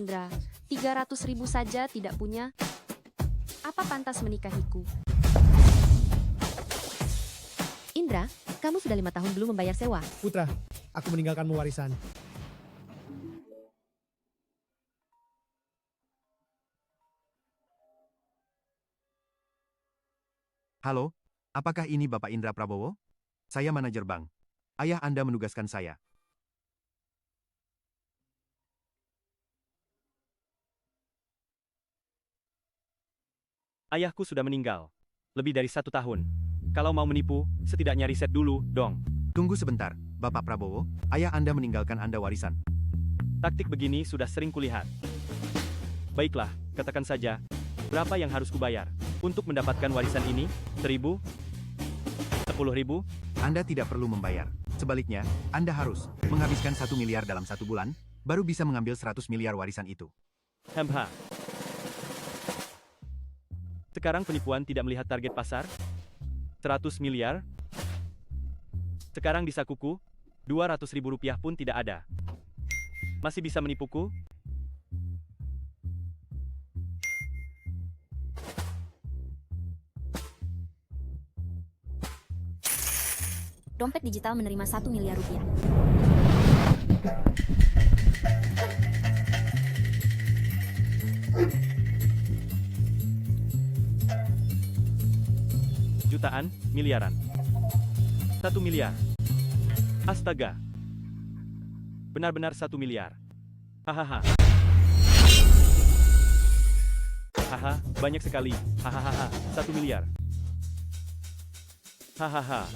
Indra, 300.000 saja tidak punya. Apa pantas menikahiku? Indra, kamu sudah 5 tahun belum membayar sewa. Putra, aku meninggalkanmu warisan. Halo, apakah ini Bapak Indra Prabowo? Saya manajer bank. Ayah Anda menugaskan saya. Ayahku sudah meninggal. Lebih dari 1 tahun. Kalau mau menipu, setidaknya riset dulu, dong. Tunggu sebentar, Bapak Prabowo. Ayah Anda meninggalkan Anda warisan. Taktik begini sudah sering kulihat. Baiklah, katakan saja, berapa yang harus kubayar untuk mendapatkan warisan ini? 1.000? 10.000? Anda tidak perlu membayar. Sebaliknya, Anda harus menghabiskan 1 miliar dalam 1 bulan, baru bisa mengambil 100 miliar warisan itu. Hemha. Sekarang penipuan tidak melihat target pasar? 100 miliar? Sekarang di sakuku, 200.000 rupiah pun tidak ada. Masih bisa menipuku? Dompet digital menerima 1 miliar rupiah. Jutaan, miliaran. 1 miliar. Astaga. Benar-benar 1 miliar. Hahaha. Haha, banyak sekali. Hahaha, 1 miliar. Hahaha.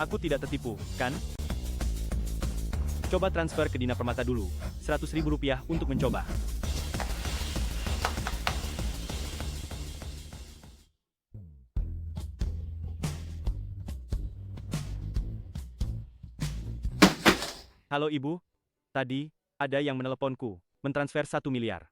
Aku tidak tertipu, kan? Coba transfer ke Dina Permata dulu. 100.000 rupiah untuk mencoba. Halo Ibu, tadi ada yang meneleponku, mentransfer 1 miliar.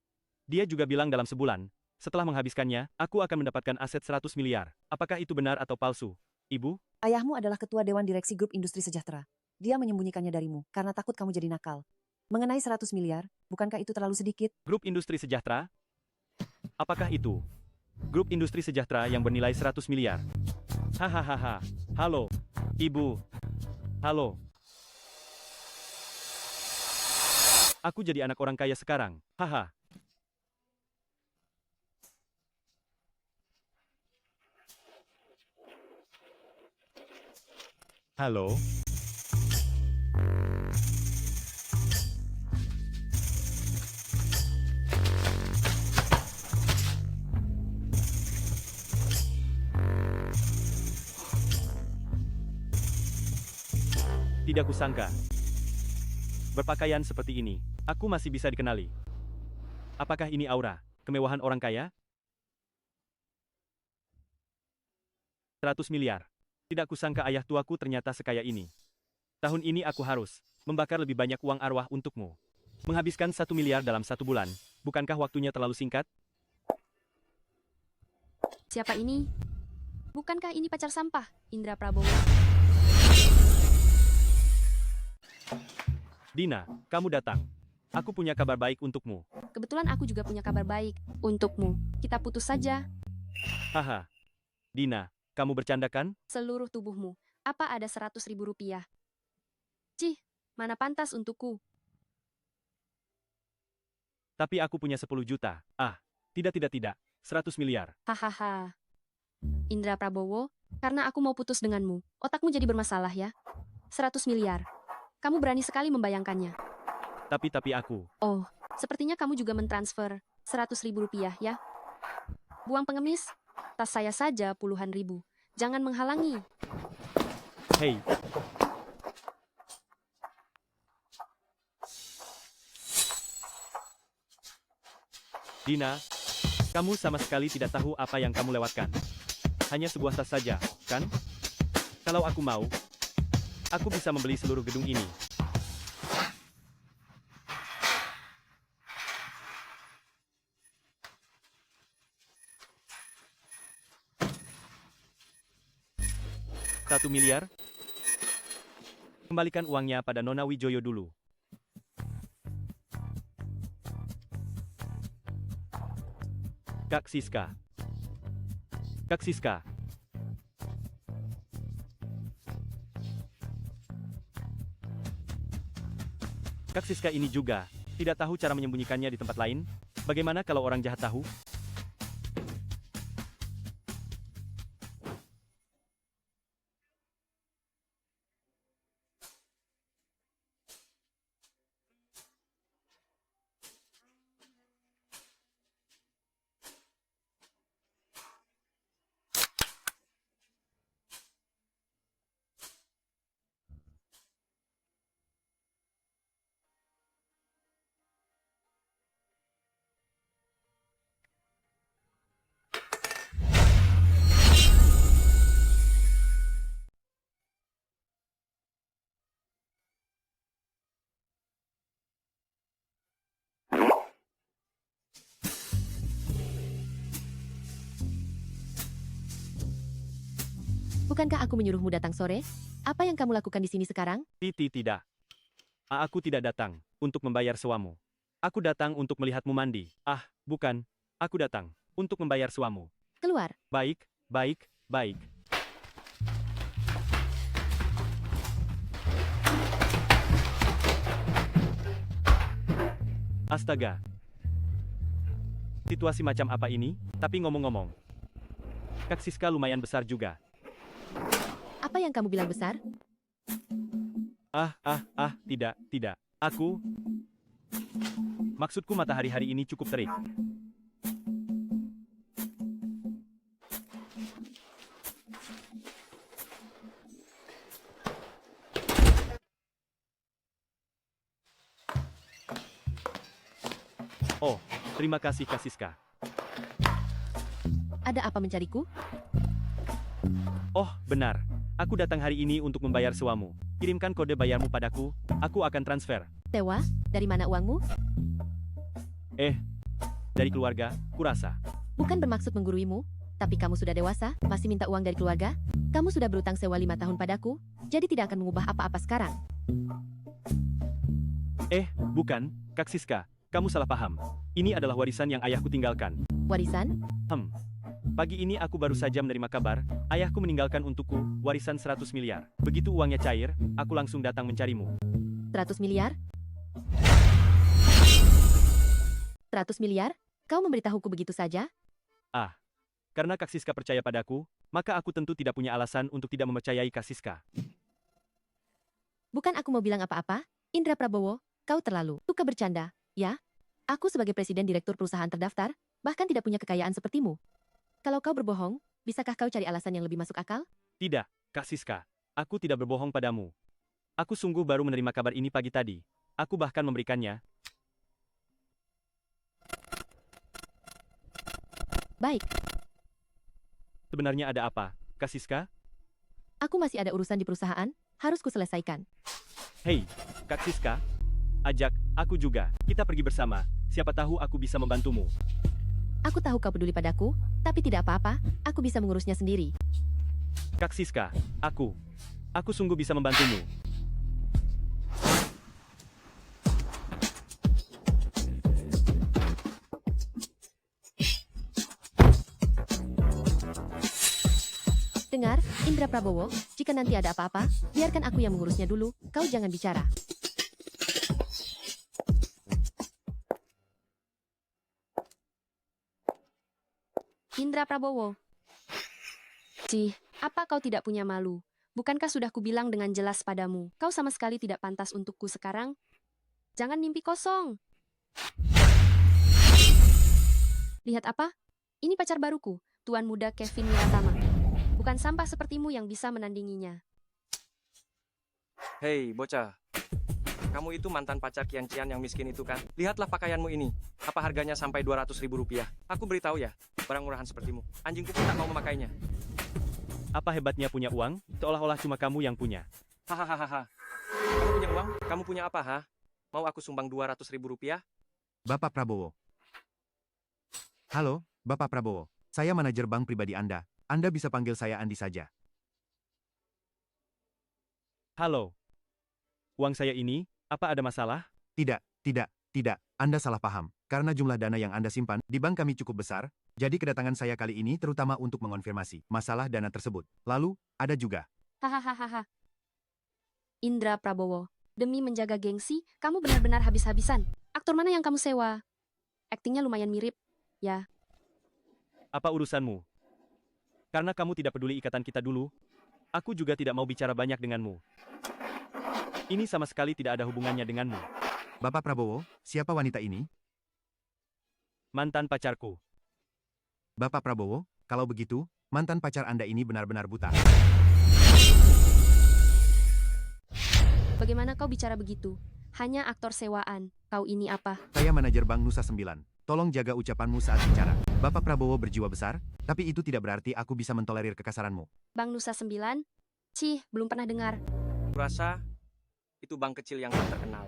Dia juga bilang dalam sebulan, setelah menghabiskannya, aku akan mendapatkan aset 100 miliar. Apakah itu benar atau palsu? Ibu? Ayahmu adalah ketua Dewan Direksi Grup Industri Sejahtera. Dia menyembunyikannya darimu karena takut kamu jadi nakal. Mengenai 100 miliar, bukankah itu terlalu sedikit? Grup Industri Sejahtera? Apakah itu Grup Industri Sejahtera yang bernilai 100 miliar? Hahaha. Halo, Ibu. Halo. Aku jadi anak orang kaya sekarang. Haha. Halo? Tidak kusangka. Berpakaian seperti ini, aku masih bisa dikenali. Apakah ini aura, kemewahan orang kaya? 100 miliar. Tidak kusangka ayah tuaku ternyata sekaya ini. Tahun ini aku harus membakar lebih banyak uang arwah untukmu. Menghabiskan 1 miliar dalam 1 bulan, bukankah waktunya terlalu singkat? Siapa ini? Bukankah ini pacar sampah, Indra Prabowo? Dina, kamu datang. Aku punya kabar baik untukmu. Kebetulan aku juga punya kabar baik untukmu. Kita putus saja. Haha. Dina, kamu bercanda kan? Seluruh tubuhmu. Apa ada 100.000 rupiah? Cih, mana pantas untukku? Tapi aku punya 10 juta. Ah, tidak. 100 miliar. Hahaha. Indra Prabowo, karena aku mau putus denganmu, otakmu jadi bermasalah ya. 100 miliar. Kamu berani sekali membayangkannya. Tapi aku. Oh, sepertinya kamu juga mentransfer 100.000 rupiah ya. Buang pengemis, tas saya saja puluhan ribu. Jangan menghalangi. Hei. Dina, kamu sama sekali tidak tahu apa yang kamu lewatkan. Hanya sebuah tas saja, kan? Kalau aku mau, aku bisa membeli seluruh gedung ini. 1 miliar? Kembalikan uangnya pada Nona Wijoyo dulu. Kak Siska. Kak Siska. Kak Siska ini juga tidak tahu cara menyembunyikannya di tempat lain. Bagaimana kalau orang jahat tahu? Bukankah aku menyuruhmu datang sore? Apa yang kamu lakukan di sini sekarang? Tidak. Aku tidak datang untuk membayar sewamu. Aku datang untuk melihatmu mandi. Bukan. Aku datang untuk membayar sewamu. Keluar. Baik. Astaga. Situasi macam apa ini? Tapi ngomong-ngomong, Kak Siska lumayan besar juga. Apa yang kamu bilang besar? Tidak. Maksudku matahari hari ini cukup terik. Oh, terima kasih Kak Siska. Ada apa mencariku? Oh, benar. Aku datang hari ini untuk membayar sewamu. Kirimkan kode bayarmu padaku, aku akan transfer. Tewa, dari mana uangmu? Dari keluarga, kurasa. Bukan bermaksud mengguruimu, tapi kamu sudah dewasa, masih minta uang dari keluarga? Kamu sudah berutang sewa 5 tahun padaku, jadi tidak akan mengubah apa-apa sekarang. Bukan, Kak Siska. Kamu salah paham. Ini adalah warisan yang ayahku tinggalkan. Warisan? Pagi ini aku baru saja menerima kabar, ayahku meninggalkan untukku warisan 100 miliar. Begitu uangnya cair, aku langsung datang mencarimu. 100 miliar? 100 miliar? Kau memberitahuku begitu saja? Karena Kak Siska percaya padaku, maka aku tentu tidak punya alasan untuk tidak mempercayai Kak Siska. Bukan aku mau bilang apa-apa, Indra Prabowo, kau terlalu suka bercanda, ya? Aku sebagai presiden direktur perusahaan terdaftar, bahkan tidak punya kekayaan sepertimu. Kalau kau berbohong, bisakah kau cari alasan yang lebih masuk akal? Tidak, Kak Siska. Aku tidak berbohong padamu. Aku sungguh baru menerima kabar ini pagi tadi. Aku bahkan memberikannya. Baik, Sebenarnya ada apa, Kak Siska? aku masih ada urusan di perusahaan, harus kuselesaikan. Hei, Kak Siska. Ajak, aku juga. Kita pergi bersama. Siapa tahu aku bisa membantumu. Aku tahu kau peduli padaku, tapi tidak apa-apa, aku bisa mengurusnya sendiri. Kak Siska, aku sungguh bisa membantumu. Dengar, Indra Prabowo, jika nanti ada apa-apa, biarkan aku yang mengurusnya dulu, kau jangan bicara. Indra Prabowo. Cih, apa kau tidak punya malu? Bukankah sudah kubilang dengan jelas padamu, kau sama sekali tidak pantas untukku sekarang? Jangan mimpi kosong. Lihat apa? Ini pacar baruku, Tuan Muda Kevin Wiratama. Bukan sampah sepertimu yang bisa menandinginya. Hei, bocah. Kamu itu mantan pacar Kian Cian yang miskin itu kan? Lihatlah pakaianmu ini. Apa harganya sampai 200.000 rupiah? Aku beritahu ya, barang murahan sepertimu. Anjingku pun tak mau memakainya. Apa hebatnya punya uang? Seolah-olah cuma kamu yang punya. Hahaha. Kamu punya uang? Kamu punya apa, ha? Mau aku sumbang 200.000 rupiah? Bapak Prabowo. Halo, Bapak Prabowo. Saya manajer bank pribadi Anda. Anda bisa panggil saya Andi saja. Halo. Uang saya ini, apa ada masalah? Tidak, tidak. Anda salah paham. Karena jumlah dana yang Anda simpan di bank kami cukup besar, jadi kedatangan saya kali ini terutama untuk mengonfirmasi masalah dana tersebut. Lalu, ada juga. Hahaha. Indra Prabowo, demi menjaga gengsi, kamu benar-benar habis-habisan. Aktor mana yang kamu sewa? Aktingnya lumayan mirip, ya. Apa urusanmu? Karena kamu tidak peduli ikatan kita dulu, aku juga tidak mau bicara banyak denganmu. Ini sama sekali tidak ada hubungannya denganmu. Bapak Prabowo, siapa wanita ini? Mantan pacarku. Bapak Prabowo, kalau begitu, mantan pacar Anda ini benar-benar buta. Bagaimana kau bicara begitu? Hanya aktor sewaan. Kau ini apa? Saya manajer Bank Nusa 9. Tolong jaga ucapanmu saat bicara. Bapak Prabowo berjiwa besar, tapi itu tidak berarti aku bisa mentolerir kekasaranmu. Bank Nusa 9? Cih, belum pernah dengar. Kurasa itu bank kecil yang tak terkenal.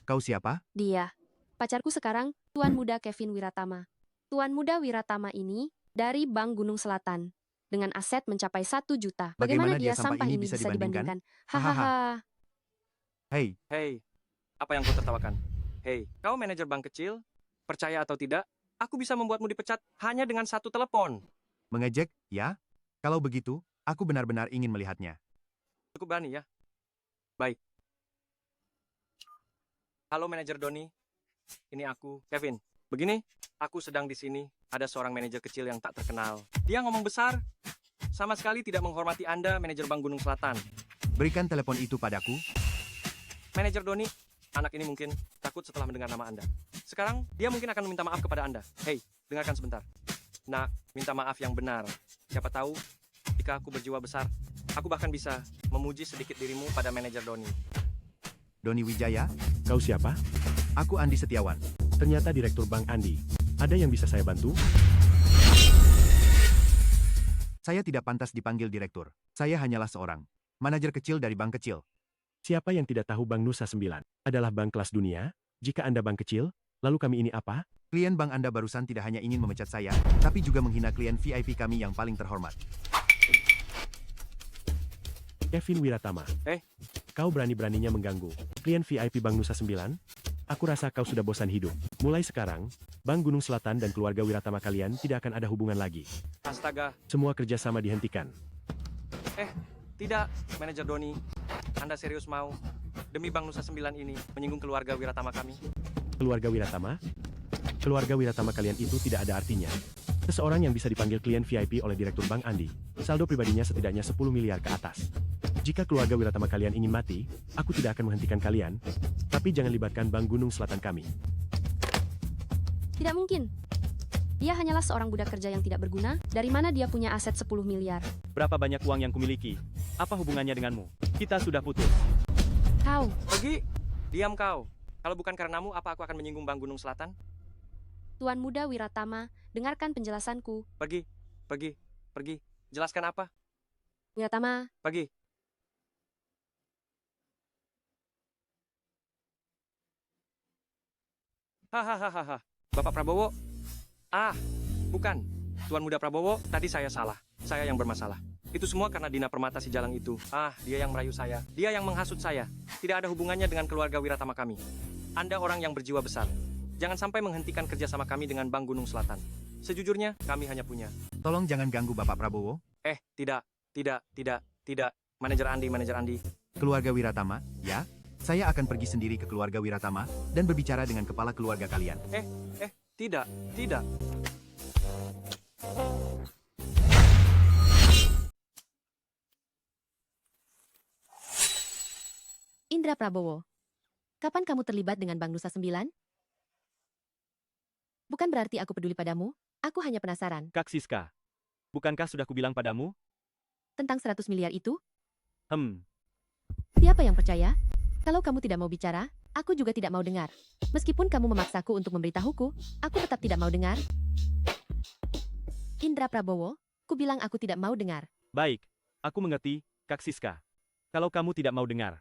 Kau siapa? Dia. Pacarku sekarang, Tuan Muda Kevin Wiratama. Tuan Muda Wiratama ini dari Bank Gunung Selatan. Dengan aset mencapai 1 juta. Bagaimana Bagaimana dia dia sampah sampah ini ini bisa bisa dibandingkan? dibandingkan? Hahaha. Hei, Hei, apa yang kau tertawakan? Hei, kau manajer bank kecil? Percaya atau tidak, aku bisa membuatmu dipecat hanya dengan 1 telepon. mengejek, ya? Kalau begitu, aku benar-benar ingin melihatnya. Cukup berani ya? Baik. Halo manajer Doni, ini aku, Kevin. Begini, aku sedang di sini, ada seorang manajer kecil yang tak terkenal. Dia ngomong besar, sama sekali tidak menghormati Anda, manajer Bank Gunung Selatan. Berikan telepon itu padaku. Manajer Doni, anak ini mungkin takut setelah mendengar nama Anda. Sekarang, dia mungkin akan meminta maaf kepada Anda. Hei, dengarkan sebentar. Nak, minta maaf yang benar. Siapa tahu, jika aku berjiwa besar, aku bahkan bisa memuji sedikit dirimu pada manajer Doni. Doni Wijaya, Kau siapa? aku Andi Setiawan. Ternyata Direktur Bank Andi. Ada yang bisa saya bantu? Saya tidak pantas dipanggil direktur. Saya hanyalah seorang manajer kecil dari bank kecil. Siapa yang tidak tahu Bank Nusa 9 adalah bank kelas dunia? Jika Anda bank kecil, lalu kami ini apa? Klien bank Anda barusan tidak hanya ingin memecat saya, tapi juga menghina klien VIP kami yang paling terhormat. Kevin Wiratama. Kau berani-beraninya mengganggu klien VIP Bank Nusa 9? Aku rasa kau sudah bosan hidup. Mulai sekarang, Bank Gunung Selatan dan keluarga Wiratama kalian tidak akan ada hubungan lagi. Astaga, Semua kerjasama dihentikan. tidak, manajer Doni. Anda serius mau, demi Bank Nusa 9 ini, menyinggung keluarga Wiratama kami? Keluarga Wiratama? Keluarga Wiratama kalian itu tidak ada artinya. Seseorang yang bisa dipanggil klien VIP oleh Direktur Bank Andi, saldo pribadinya setidaknya 10 miliar ke atas. Jika keluarga Wiratama kalian ingin mati, aku tidak akan menghentikan kalian, tapi jangan libatkan Bank Gunung Selatan kami. Tidak mungkin. Dia hanyalah seorang budak kerja yang tidak berguna. Dari mana dia punya aset 10 miliar? Berapa banyak uang yang kumiliki? Apa hubungannya denganmu? Kita sudah putus. Kau, Pergi! Diam kau. Kalau bukan karenamu, apa aku akan menyinggung Bank Gunung Selatan? Tuan Muda Wiratama, dengarkan penjelasanku. Pergi. Jelaskan apa? Wiratama, Pergi. Hahaha. Bapak Prabowo? Bukan. Tuan Muda Prabowo, tadi saya salah. Saya yang bermasalah. Itu semua karena Dina Permata si Jalang itu. Dia yang merayu saya. Dia yang menghasut saya. Tidak ada hubungannya dengan keluarga Wiratama kami. Anda orang yang berjiwa besar. Jangan sampai menghentikan kerjasama kami dengan Bank Gunung Selatan. Sejujurnya, kami hanya punya. Tolong jangan ganggu Bapak Prabowo. Tidak. Manajer Andi. Keluarga Wiratama, ya? Saya akan pergi sendiri ke keluarga Wiratama dan berbicara dengan kepala keluarga kalian. Tidak. Indra Prabowo. Kapan kamu terlibat dengan Bank Nusa 9? Bukan berarti aku peduli padamu, aku hanya penasaran. Kak Siska. Bukankah sudah kubilang padamu? Tentang 100 miliar itu, siapa yang percaya? Kalau kamu tidak mau bicara, aku juga tidak mau dengar. Meskipun kamu memaksaku untuk memberitahuku, aku tetap tidak mau dengar. Indra Prabowo, ku bilang aku tidak mau dengar. Baik, aku mengerti, Kak Siska. Kalau kamu tidak mau dengar,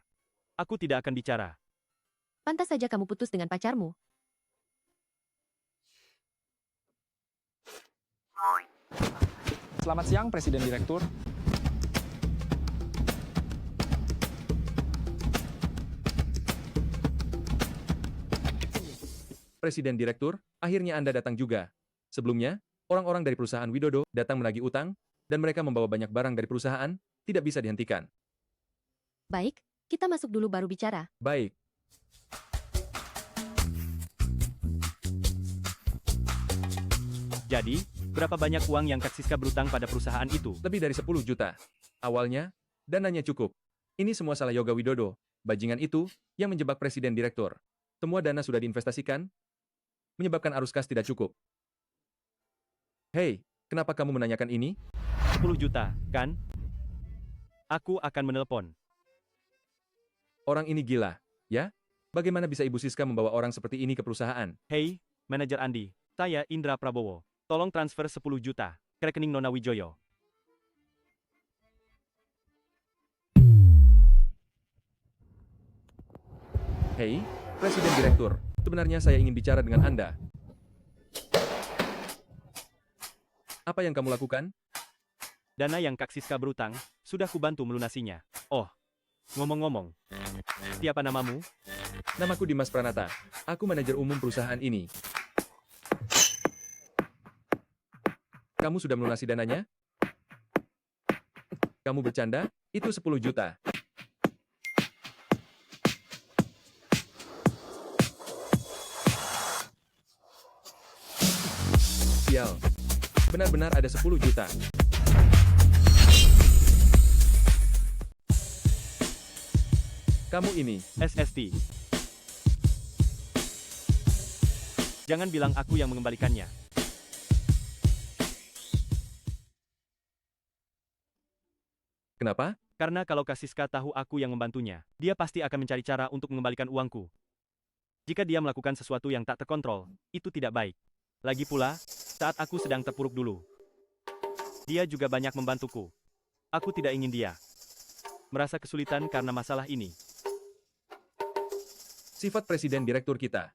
aku tidak akan bicara. Pantas saja kamu putus dengan pacarmu. Selamat siang, Presiden Direktur. Presiden Direktur, akhirnya Anda datang juga. Sebelumnya, orang-orang dari perusahaan Widodo datang menagih utang, dan mereka membawa banyak barang dari perusahaan, tidak bisa dihentikan. Baik, kita masuk dulu baru bicara. Baik. Jadi, berapa banyak uang yang Kak Siska berutang pada perusahaan itu? Lebih dari 10 juta. Awalnya, dananya cukup. Ini semua salah Yoga Widodo. Bajingan itu yang menjebak Presiden Direktur. Semua dana sudah diinvestasikan, menyebabkan arus kas tidak cukup. Hei, kenapa kamu menanyakan ini? 10 juta, kan? Aku akan menelpon. Orang ini gila, ya? Bagaimana bisa Ibu Siska membawa orang seperti ini ke perusahaan? Hei, Manajer Andi. Saya Indra Prabowo. Tolong transfer 10 juta ke rekening Nona Wijoyo. Hei, Presiden Direktur. Sebenarnya saya ingin bicara dengan Anda. Apa yang kamu lakukan? Dana yang Kak Siska berutang, sudah kubantu melunasinya. Oh, ngomong-ngomong. Siapa namamu? Namaku Dimas Pranata. Aku manajer umum perusahaan ini. Kamu sudah melunasi dananya? Kamu bercanda? Itu 10 juta. Sial. Benar-benar ada 10 juta. Kamu ini. SST. Jangan bilang aku yang mengembalikannya. Kenapa? Karena kalau Kak Siska tahu aku yang membantunya, dia pasti akan mencari cara untuk mengembalikan uangku. Jika dia melakukan sesuatu yang tak terkontrol, itu tidak baik. Lagi pula, saat aku sedang terpuruk dulu, dia juga banyak membantuku. Aku tidak ingin dia merasa kesulitan karena masalah ini. Sifat Presiden Direktur kita.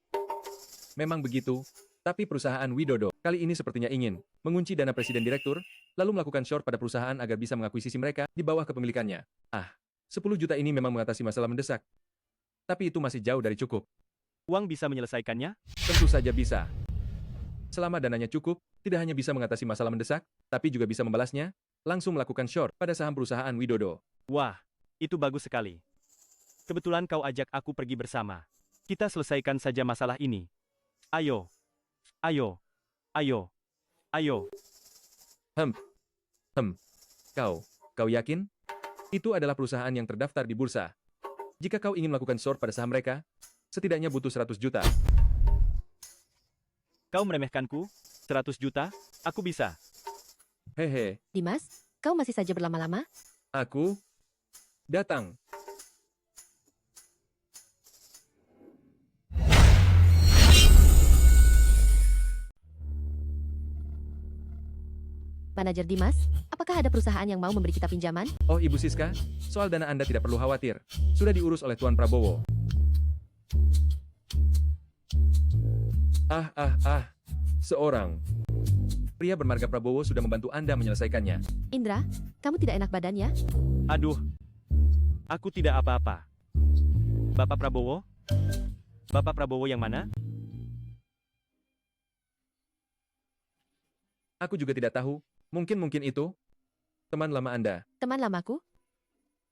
Memang begitu, tapi perusahaan Widodo kali ini sepertinya ingin mengunci dana Presiden Direktur, lalu melakukan short pada perusahaan agar bisa mengakuisisi mereka di bawah kepemilikannya. 10 juta ini memang mengatasi masalah mendesak. Tapi itu masih jauh dari cukup. Uang bisa menyelesaikannya? Tentu saja bisa. Selama dananya cukup, tidak hanya bisa mengatasi masalah mendesak, tapi juga bisa membalasnya, langsung melakukan short pada saham perusahaan Widodo. Wah, itu bagus sekali. Kebetulan kau ajak aku pergi bersama. Kita selesaikan saja masalah ini. Ayo. Ayo. Ayo. Ayo. Kau yakin? Itu adalah perusahaan yang terdaftar di bursa. Jika kau ingin melakukan short pada saham mereka, setidaknya butuh 100 juta. Kau meremehkanku? 100 juta? Aku bisa. Hehe, Dimas, kau masih saja berlama-lama? aku datang. Manajer Dimas, apakah ada perusahaan yang mau memberi kita pinjaman? Oh Ibu Siska, soal dana Anda tidak perlu khawatir. Sudah diurus oleh Tuan Prabowo. Seorang pria bermarga Prabowo sudah membantu Anda menyelesaikannya. Indra, kamu tidak enak badan ya? Aduh. Aku tidak apa-apa. Bapak Prabowo? Bapak Prabowo yang mana? Aku juga tidak tahu. Mungkin itu teman lama Anda. Teman lamaku?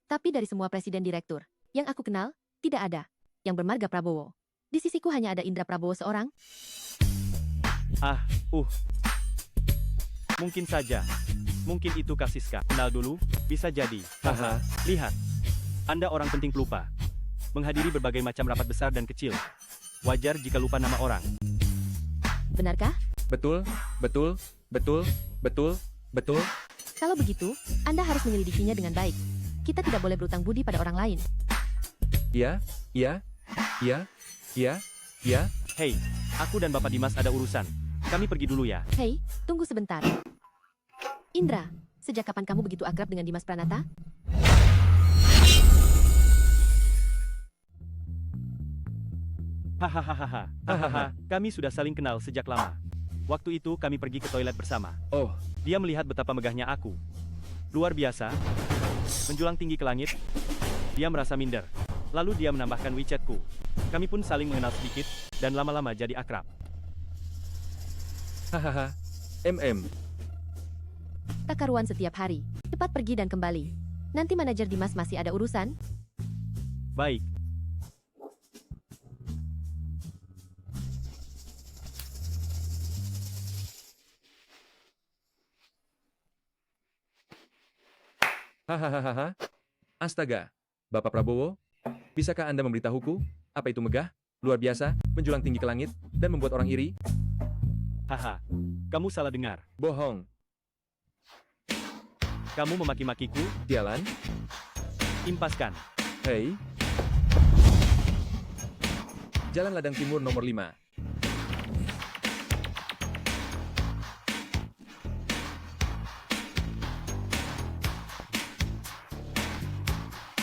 Tapi dari semua presiden direktur yang aku kenal, tidak ada yang bermarga Prabowo. Di sisiku hanya ada Indra Prabowo seorang. Mungkin saja. Mungkin itu Kak Siska. Kenal dulu, bisa jadi. Haha. Lihat. Anda orang penting pelupa. Menghadiri berbagai macam rapat besar dan kecil. Wajar jika lupa nama orang. Benarkah? Betul. Kalau begitu, Anda harus menyelidikinya dengan baik. Kita tidak boleh berutang budi pada orang lain. Iya. Hei, aku dan Bapak Dimas ada urusan. Kami pergi dulu ya. Hei, tunggu sebentar. Indra, sejak kapan kamu begitu akrab dengan Dimas Pranata? Hahaha. Kami sudah saling kenal sejak lama. Waktu itu kami pergi ke toilet bersama. Oh, Dia melihat betapa megahnya aku. Luar biasa. Menjulang tinggi ke langit. Dia merasa minder. Lalu dia menambahkan WeChat-ku. Kami pun saling mengenal sedikit, dan lama-lama jadi akrab. Hahaha. Tak karuan setiap hari. Cepat pergi dan kembali. Nanti manajer Dimas masih ada urusan. Baik. Hahaha. Astaga. Bapak Prabowo, bisakah Anda memberitahuku, apa itu megah, luar biasa, menjulang tinggi ke langit, dan membuat orang iri? Haha. Kamu salah dengar. Bohong. Kamu memaki-makiku, Sialan. impaskan. Hei. Jalan Ladang Timur nomor 5.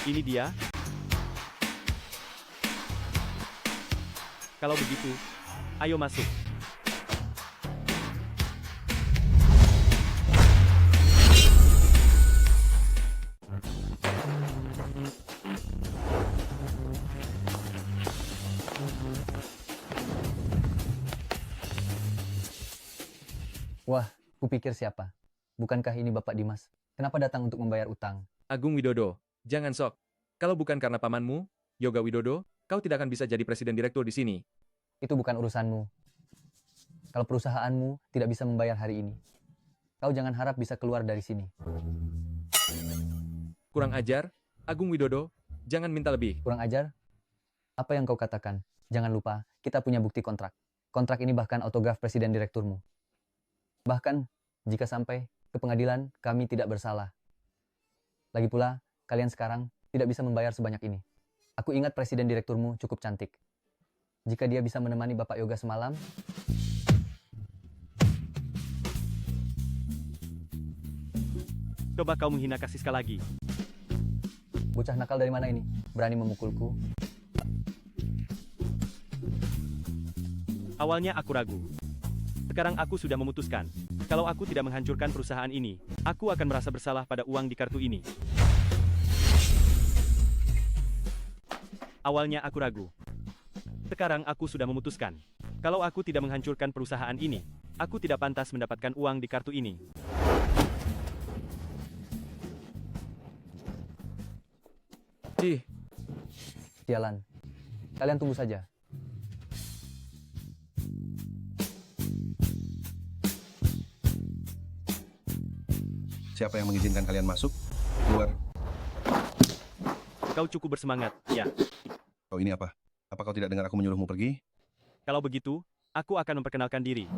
Ini dia. Kalau begitu, ayo masuk. Wah, kupikir siapa? Bukankah ini Bapak Dimas? Kenapa datang untuk membayar utang? Agung Widodo, jangan sok. Kalau bukan karena pamanmu, Yoga Widodo, kau tidak akan bisa jadi presiden direktur di sini. Itu bukan urusanmu. Kalau perusahaanmu tidak bisa membayar hari ini, kau jangan harap bisa keluar dari sini. Kurang ajar, Agung Widodo, jangan minta lebih. Kurang ajar? Apa yang kau katakan? Jangan lupa, kita punya bukti kontrak. Kontrak ini bahkan autograf presiden direkturmu. Bahkan, jika sampai ke pengadilan, kami tidak bersalah. Lagi pula, kalian sekarang tidak bisa membayar sebanyak ini. Aku ingat presiden direkturmu cukup cantik. Jika dia bisa menemani Bapak Yoga semalam, Coba kau menghina Kak Siska lagi. bocah nakal dari mana ini? Berani memukulku? Awalnya aku ragu. Sekarang aku sudah memutuskan. Kalau aku tidak menghancurkan perusahaan ini, aku akan merasa bersalah pada uang di kartu ini. Awalnya aku ragu. Sekarang aku sudah memutuskan. Kalau aku tidak menghancurkan perusahaan ini, aku tidak pantas mendapatkan uang di kartu ini. Cih, Sialan. Kalian tunggu saja. Siapa yang mengizinkan kalian masuk? Keluar. Kau cukup bersemangat, ya. Kau ini apa? Apa kau tidak dengar aku menyuruhmu pergi? Kalau begitu, aku akan memperkenalkan diri.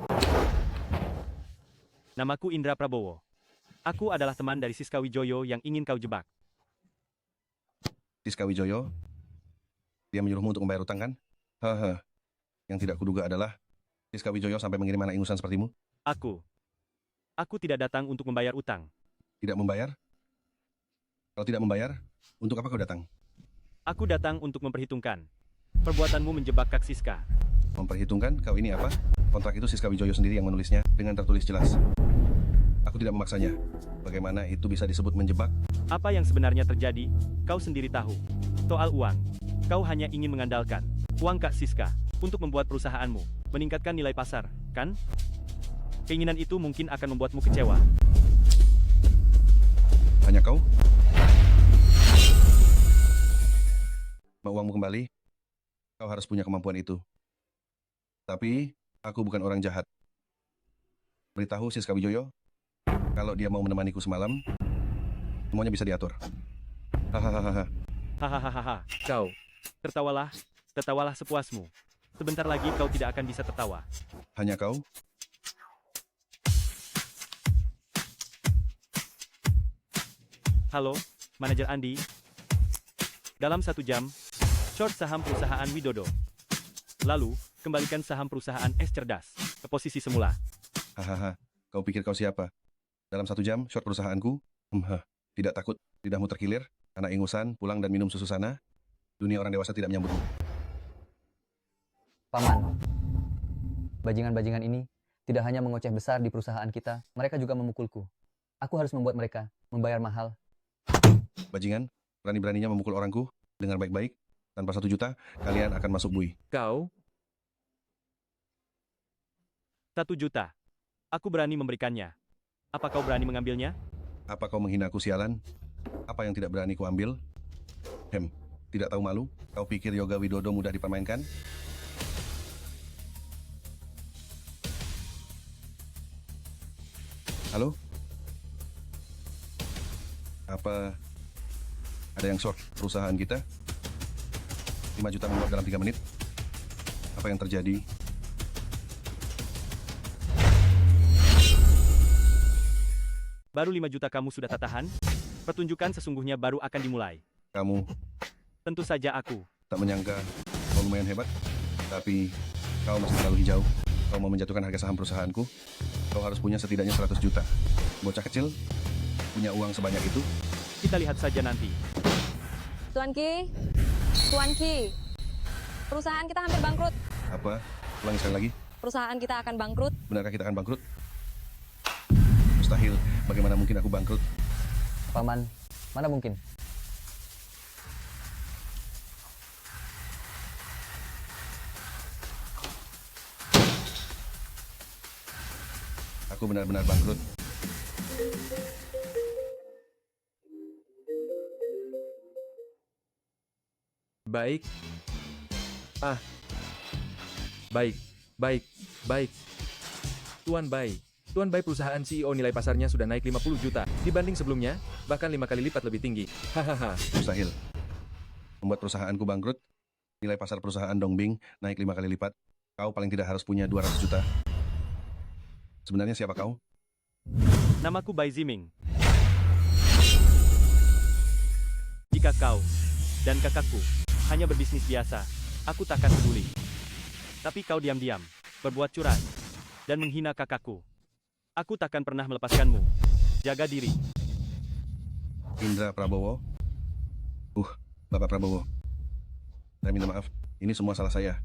Namaku Indra Prabowo. Aku adalah teman dari Siska Wijoyo yang ingin kau jebak. Siska Wijoyo? Dia menyuruhmu untuk membayar utang kan? Haha. Yang tidak kuduga adalah Siska Wijoyo sampai mengirim anak ingusan sepertimu. Aku tidak datang untuk membayar utang. Tidak membayar? Kalau tidak membayar, untuk apa kau datang? Aku datang untuk memperhitungkan. Perbuatanmu menjebak Kak Siska. Memperhitungkan kau ini apa? Kontrak itu Siska Wijoyo sendiri yang menulisnya dengan tertulis jelas. Aku tidak memaksanya. Bagaimana itu bisa disebut menjebak? Apa yang sebenarnya terjadi, kau sendiri tahu. Soal uang, kau hanya ingin mengandalkan uang Kak Siska untuk membuat perusahaanmu meningkatkan nilai pasar, kan? Keinginan itu mungkin akan membuatmu kecewa. Hanya kau? Mau uangmu kembali? Kau harus punya kemampuan itu. Tapi, aku bukan orang jahat. Beritahu Siska Wijoyo, kalau dia mau menemaniku semalam, semuanya bisa diatur. Hahaha. Hahaha. kau. Tertawalah sepuasmu. Sebentar lagi kau tidak akan bisa tertawa. Hanya kau? Halo, Manajer Andi. Dalam 1 jam, short saham perusahaan Widodo. Lalu, kembalikan saham perusahaan S Cerdas ke posisi semula. Hahaha. Kau pikir kau siapa? Dalam 1 jam, short perusahaanku? Tidak takut lidahmu terkilir? Anak ingusan, pulang dan minum susu sana? Dunia orang dewasa tidak menyambutmu. Paman, bajingan-bajingan ini tidak hanya mengoceh besar di perusahaan kita, mereka juga memukulku. Aku harus membuat mereka membayar mahal. Bajingan, berani-beraninya memukul orangku? Dengar baik-baik, Tanpa 1 juta, kalian akan masuk bui. Kau, 1 juta. Aku berani memberikannya. Apa kau berani mengambilnya? Apa kau menghina aku, sialan? Apa yang tidak berani ku ambil? Tidak tahu malu? Kau pikir Yoga Widodo mudah dipermainkan? Halo? Apa ada yang short perusahaan kita? 5 juta menguap dalam 3 menit? Apa yang terjadi? Baru 5 juta kamu sudah tak tahan? Pertunjukan sesungguhnya baru akan dimulai. Kamu Tentu saja aku. tak menyangka kau lumayan hebat, tapi kau masih terlalu hijau. Kau mau menjatuhkan harga saham perusahaanku? Kau harus punya setidaknya 100 juta. Bocah kecil, punya uang sebanyak itu? Kita lihat saja nanti. Tuan Ki, perusahaan kita hampir bangkrut. Apa? Ulangi sekali lagi. Perusahaan kita akan bangkrut. Benarkah kita akan bangkrut? Mustahil. Bagaimana mungkin aku bangkrut? Paman, mana mungkin? Aku benar-benar bangkrut. baik. Baik, baik, baik. Tuan Bai perusahaan CEO nilai pasarnya sudah naik 50 juta dibanding sebelumnya, bahkan 5 kali lipat lebih tinggi. Hahaha. Mustahil. Membuat perusahaanku bangkrut, nilai pasar perusahaan Dongbing naik 5 kali lipat. Kau paling tidak harus punya 200 juta. Sebenarnya siapa kau? Namaku Bai Ziming. Jika kau dan kakakku hanya berbisnis biasa, aku takkan peduli. Tapi kau diam-diam, berbuat curang, dan menghina kakakku. Aku takkan pernah melepaskanmu. Jaga diri. Indra Prabowo. Bapak Prabowo. Saya minta maaf, ini semua salah saya.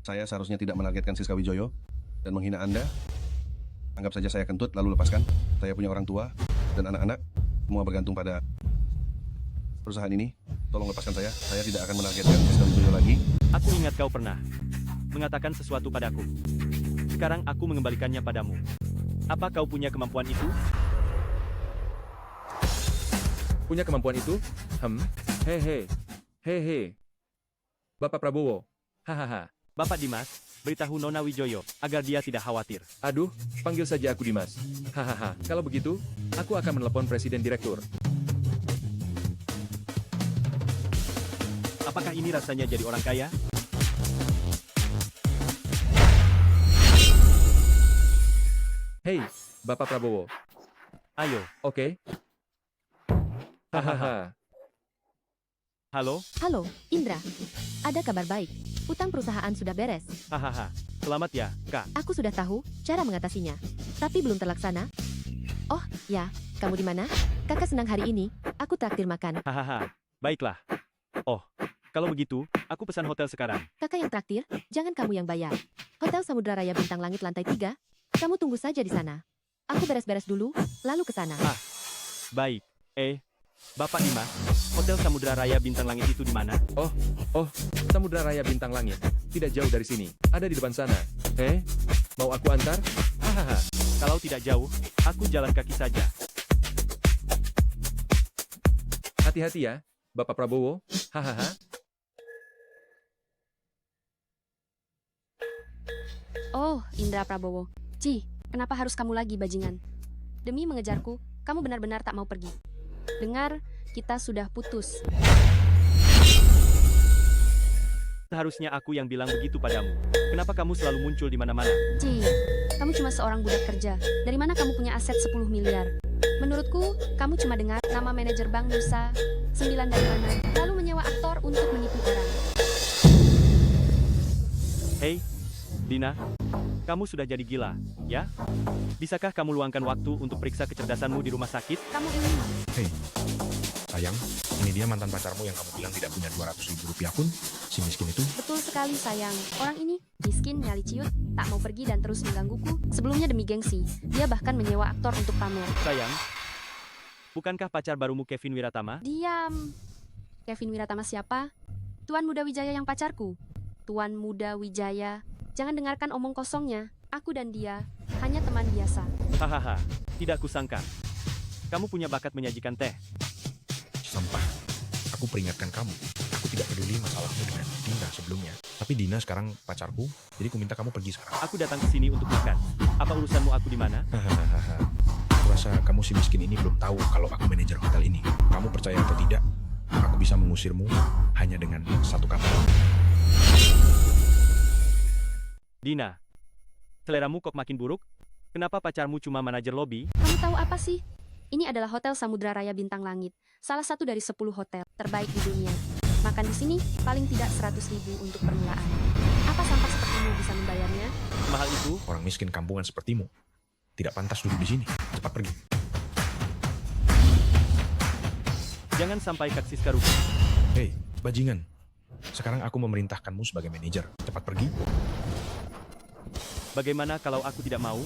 Saya seharusnya tidak menargetkan Siska Wijoyo dan menghina Anda. Anggap saja saya kentut, lalu lepaskan. Saya punya orang tua dan anak-anak. Semua bergantung pada perusahaan ini. Tolong lepaskan saya. Saya tidak akan menargetkan Siska Wijoyo lagi. Aku ingat kau pernah mengatakan sesuatu padaku. Sekarang aku mengembalikannya padamu. Apa kau punya kemampuan itu? Punya kemampuan itu? Hehe. Bapak Prabowo. Hahaha. Bapak Dimas, beritahu Nona Wijoyo agar dia tidak khawatir. Aduh, panggil saja aku Dimas. Hahaha. Kalau begitu, aku akan menelepon Presiden Direktur. Apakah ini rasanya jadi orang kaya? Hei, Bapak Prabowo. Ayo. Oke. Hahaha. Halo? Halo, Indra. Ada kabar baik. Utang perusahaan sudah beres. Hahaha. Selamat ya, Kak. Aku sudah tahu cara mengatasinya, tapi belum terlaksana. Oh, ya, kamu di mana? Kakak senang hari ini. Aku traktir makan. Hahaha. Baiklah. Oh, kalau begitu, aku pesan hotel sekarang. Kakak yang traktir, jangan kamu yang bayar. Hotel Samudra Raya Bintang Langit lantai 3. Kamu tunggu saja di sana. Aku beres-beres dulu, lalu ke sana. Baik. Bapak Dimas, Hotel Samudra Raya Bintang Langit itu di mana? Oh, Samudra Raya Bintang Langit. Tidak jauh dari sini. Ada di depan sana. Mau aku antar? Hahaha. Kalau tidak jauh, aku jalan kaki saja. Hati-hati ya, Bapak Prabowo. Hahaha. Oh, Indra Prabowo. Kenapa harus kamu lagi, bajingan? Demi mengejarku, kamu benar-benar tak mau pergi. Dengar, kita sudah putus. Seharusnya aku yang bilang begitu padamu. Kenapa kamu selalu muncul di mana-mana? Kamu cuma seorang budak kerja. Dari mana kamu punya aset 10 miliar? Menurutku, kamu cuma dengar nama manajer Bank Nusa 9 dari mana, lalu menyewa aktor untuk menipu orang. Hei, Dina, kamu sudah jadi gila, ya? Bisakah kamu luangkan waktu untuk periksa kecerdasanmu di rumah sakit? Kamu ini Hei, sayang, ini dia mantan pacarmu yang kamu bilang tidak punya 200.000 rupiah pun, si miskin itu. betul sekali, sayang. Orang ini miskin, nyali ciut, tak mau pergi dan terus menggangguku. Sebelumnya demi gengsi, dia bahkan menyewa aktor untuk pamer. Sayang, bukankah pacar barumu Kevin Wiratama? Diam. Kevin Wiratama siapa? Tuan Muda Wijaya yang pacarku. Tuan Muda Wijaya, jangan dengarkan omong kosongnya. Aku dan dia hanya teman biasa. Hahaha, tidak kusangka. Kamu punya bakat menyajikan teh. Sampah. Aku peringatkan kamu. Aku tidak peduli masalahmu dengan Dina sebelumnya. Tapi Dina sekarang pacarku, jadi aku minta kamu pergi sekarang. Aku datang ke sini untuk makan. Apa urusanmu aku di mana? Hahaha. Aku rasa kamu si miskin ini belum tahu kalau aku manajer hotel ini. Kamu percaya atau tidak, aku bisa mengusirmu hanya dengan satu kata. Dina, seleramu kok makin buruk? Kenapa pacarmu cuma manajer lobi? Kamu tahu apa sih? Ini adalah Hotel Samudra Raya Bintang Langit, salah satu dari 10 hotel terbaik di dunia. Makan di sini paling tidak 100.000 untuk permulaan. Apa sampah sepertimu bisa membayarnya? Mahal itu? Orang miskin kampungan sepertimu tidak pantas duduk di sini. Cepat pergi. Jangan sampai Kak Siska rugi. Hei, bajingan. Sekarang aku memerintahkanmu sebagai manajer. Cepat pergi. Bagaimana kalau aku tidak mau?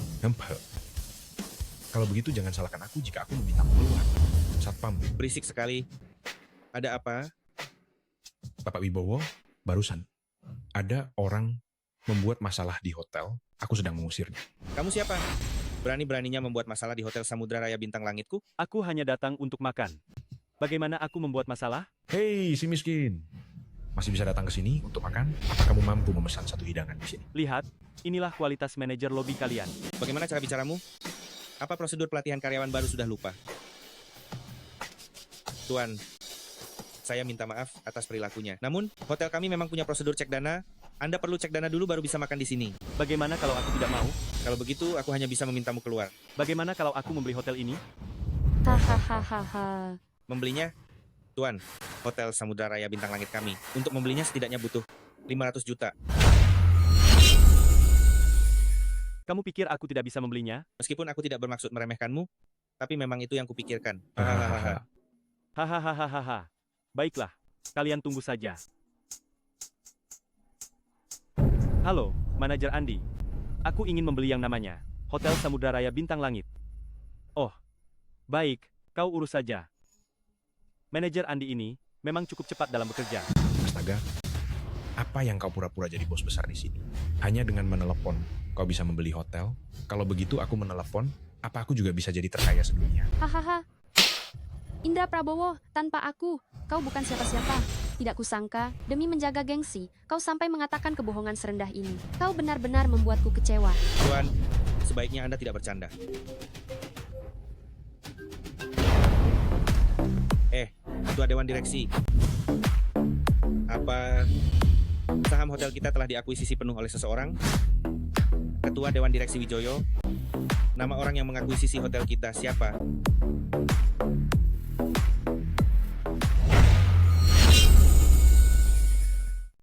Kalau begitu jangan salahkan aku jika aku memintamu keluar. Satpam. Berisik sekali. Ada apa? Bapak Wibowo, barusan ada orang membuat masalah di hotel. Aku sedang mengusirnya. Kamu siapa? Berani-beraninya membuat masalah di Hotel Samudra Raya Bintang Langitku? Aku hanya datang untuk makan. Bagaimana aku membuat masalah? Hei, si miskin. Masih bisa datang ke sini untuk makan? Apa kamu mampu memesan satu hidangan di sini? Lihat, inilah kualitas manajer lobi kalian. Bagaimana cara bicaramu? Apa prosedur pelatihan karyawan baru sudah lupa? Tuan, saya minta maaf atas perilakunya. Namun, hotel kami memang punya prosedur cek dana. Anda perlu cek dana dulu baru bisa makan di sini. Bagaimana kalau aku tidak mau? Kalau begitu, aku hanya bisa memintamu keluar. Bagaimana kalau aku membeli hotel ini? Hahaha. Membelinya? Tuan, Hotel Samudra Raya Bintang Langit kami. Untuk membelinya setidaknya butuh 500 juta. Kamu pikir aku tidak bisa membelinya? Meskipun aku tidak bermaksud meremehkanmu, tapi memang itu yang kupikirkan. Hahaha. Baiklah, kalian tunggu saja. Halo, manajer Andi. Aku ingin membeli yang namanya Hotel Samudra Raya Bintang Langit. Oh, baik, kau urus saja. Manajer Andi ini memang cukup cepat dalam bekerja. Astaga, apa yang kau pura-pura jadi bos besar di sini? Hanya dengan menelepon, kau bisa membeli hotel? Kalau begitu aku menelepon, apa aku juga bisa jadi terkaya sedunia? Hahaha. Indra Prabowo, tanpa aku, kau bukan siapa-siapa. Tidak kusangka, demi menjaga gengsi, kau sampai mengatakan kebohongan serendah ini. Kau benar-benar membuatku kecewa. Tuan, sebaiknya Anda tidak bercanda. Ketua Dewan Direksi, apa saham hotel kita telah diakuisisi penuh oleh seseorang? Ketua Dewan Direksi Wijoyo, nama orang yang mengakuisisi hotel kita siapa?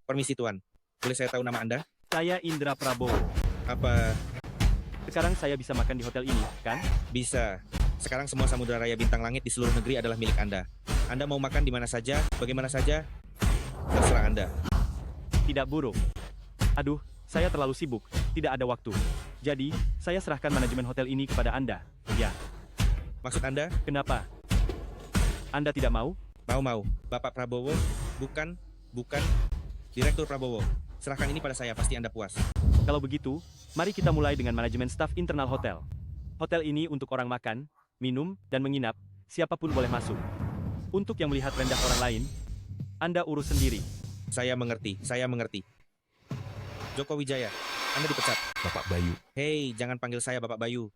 Permisi Tuan, boleh saya tahu nama Anda? Saya Indra Prabowo. Apa sekarang saya bisa makan di hotel ini, kan? Bisa. Sekarang semua Samudra Raya Bintang Langit di seluruh negeri adalah milik Anda. Anda mau makan di mana saja, bagaimana saja, terserah Anda. Tidak buruk. Aduh, saya terlalu sibuk, tidak ada waktu. Jadi, saya serahkan manajemen hotel ini kepada Anda. Ya. Maksud Anda? Kenapa? Anda tidak mau? Mau. Bapak Prabowo, bukan. Direktur Prabowo, serahkan ini pada saya, pasti Anda puas. Kalau begitu, mari kita mulai dengan manajemen staf internal hotel. Hotel ini untuk orang makan, minum, dan menginap, siapapun boleh masuk. Untuk yang melihat rendah orang lain, Anda urus sendiri. Saya mengerti. Joko Wijaya, Anda dipecat. Bapak Bayu. Hei, jangan panggil saya Bapak Bayu.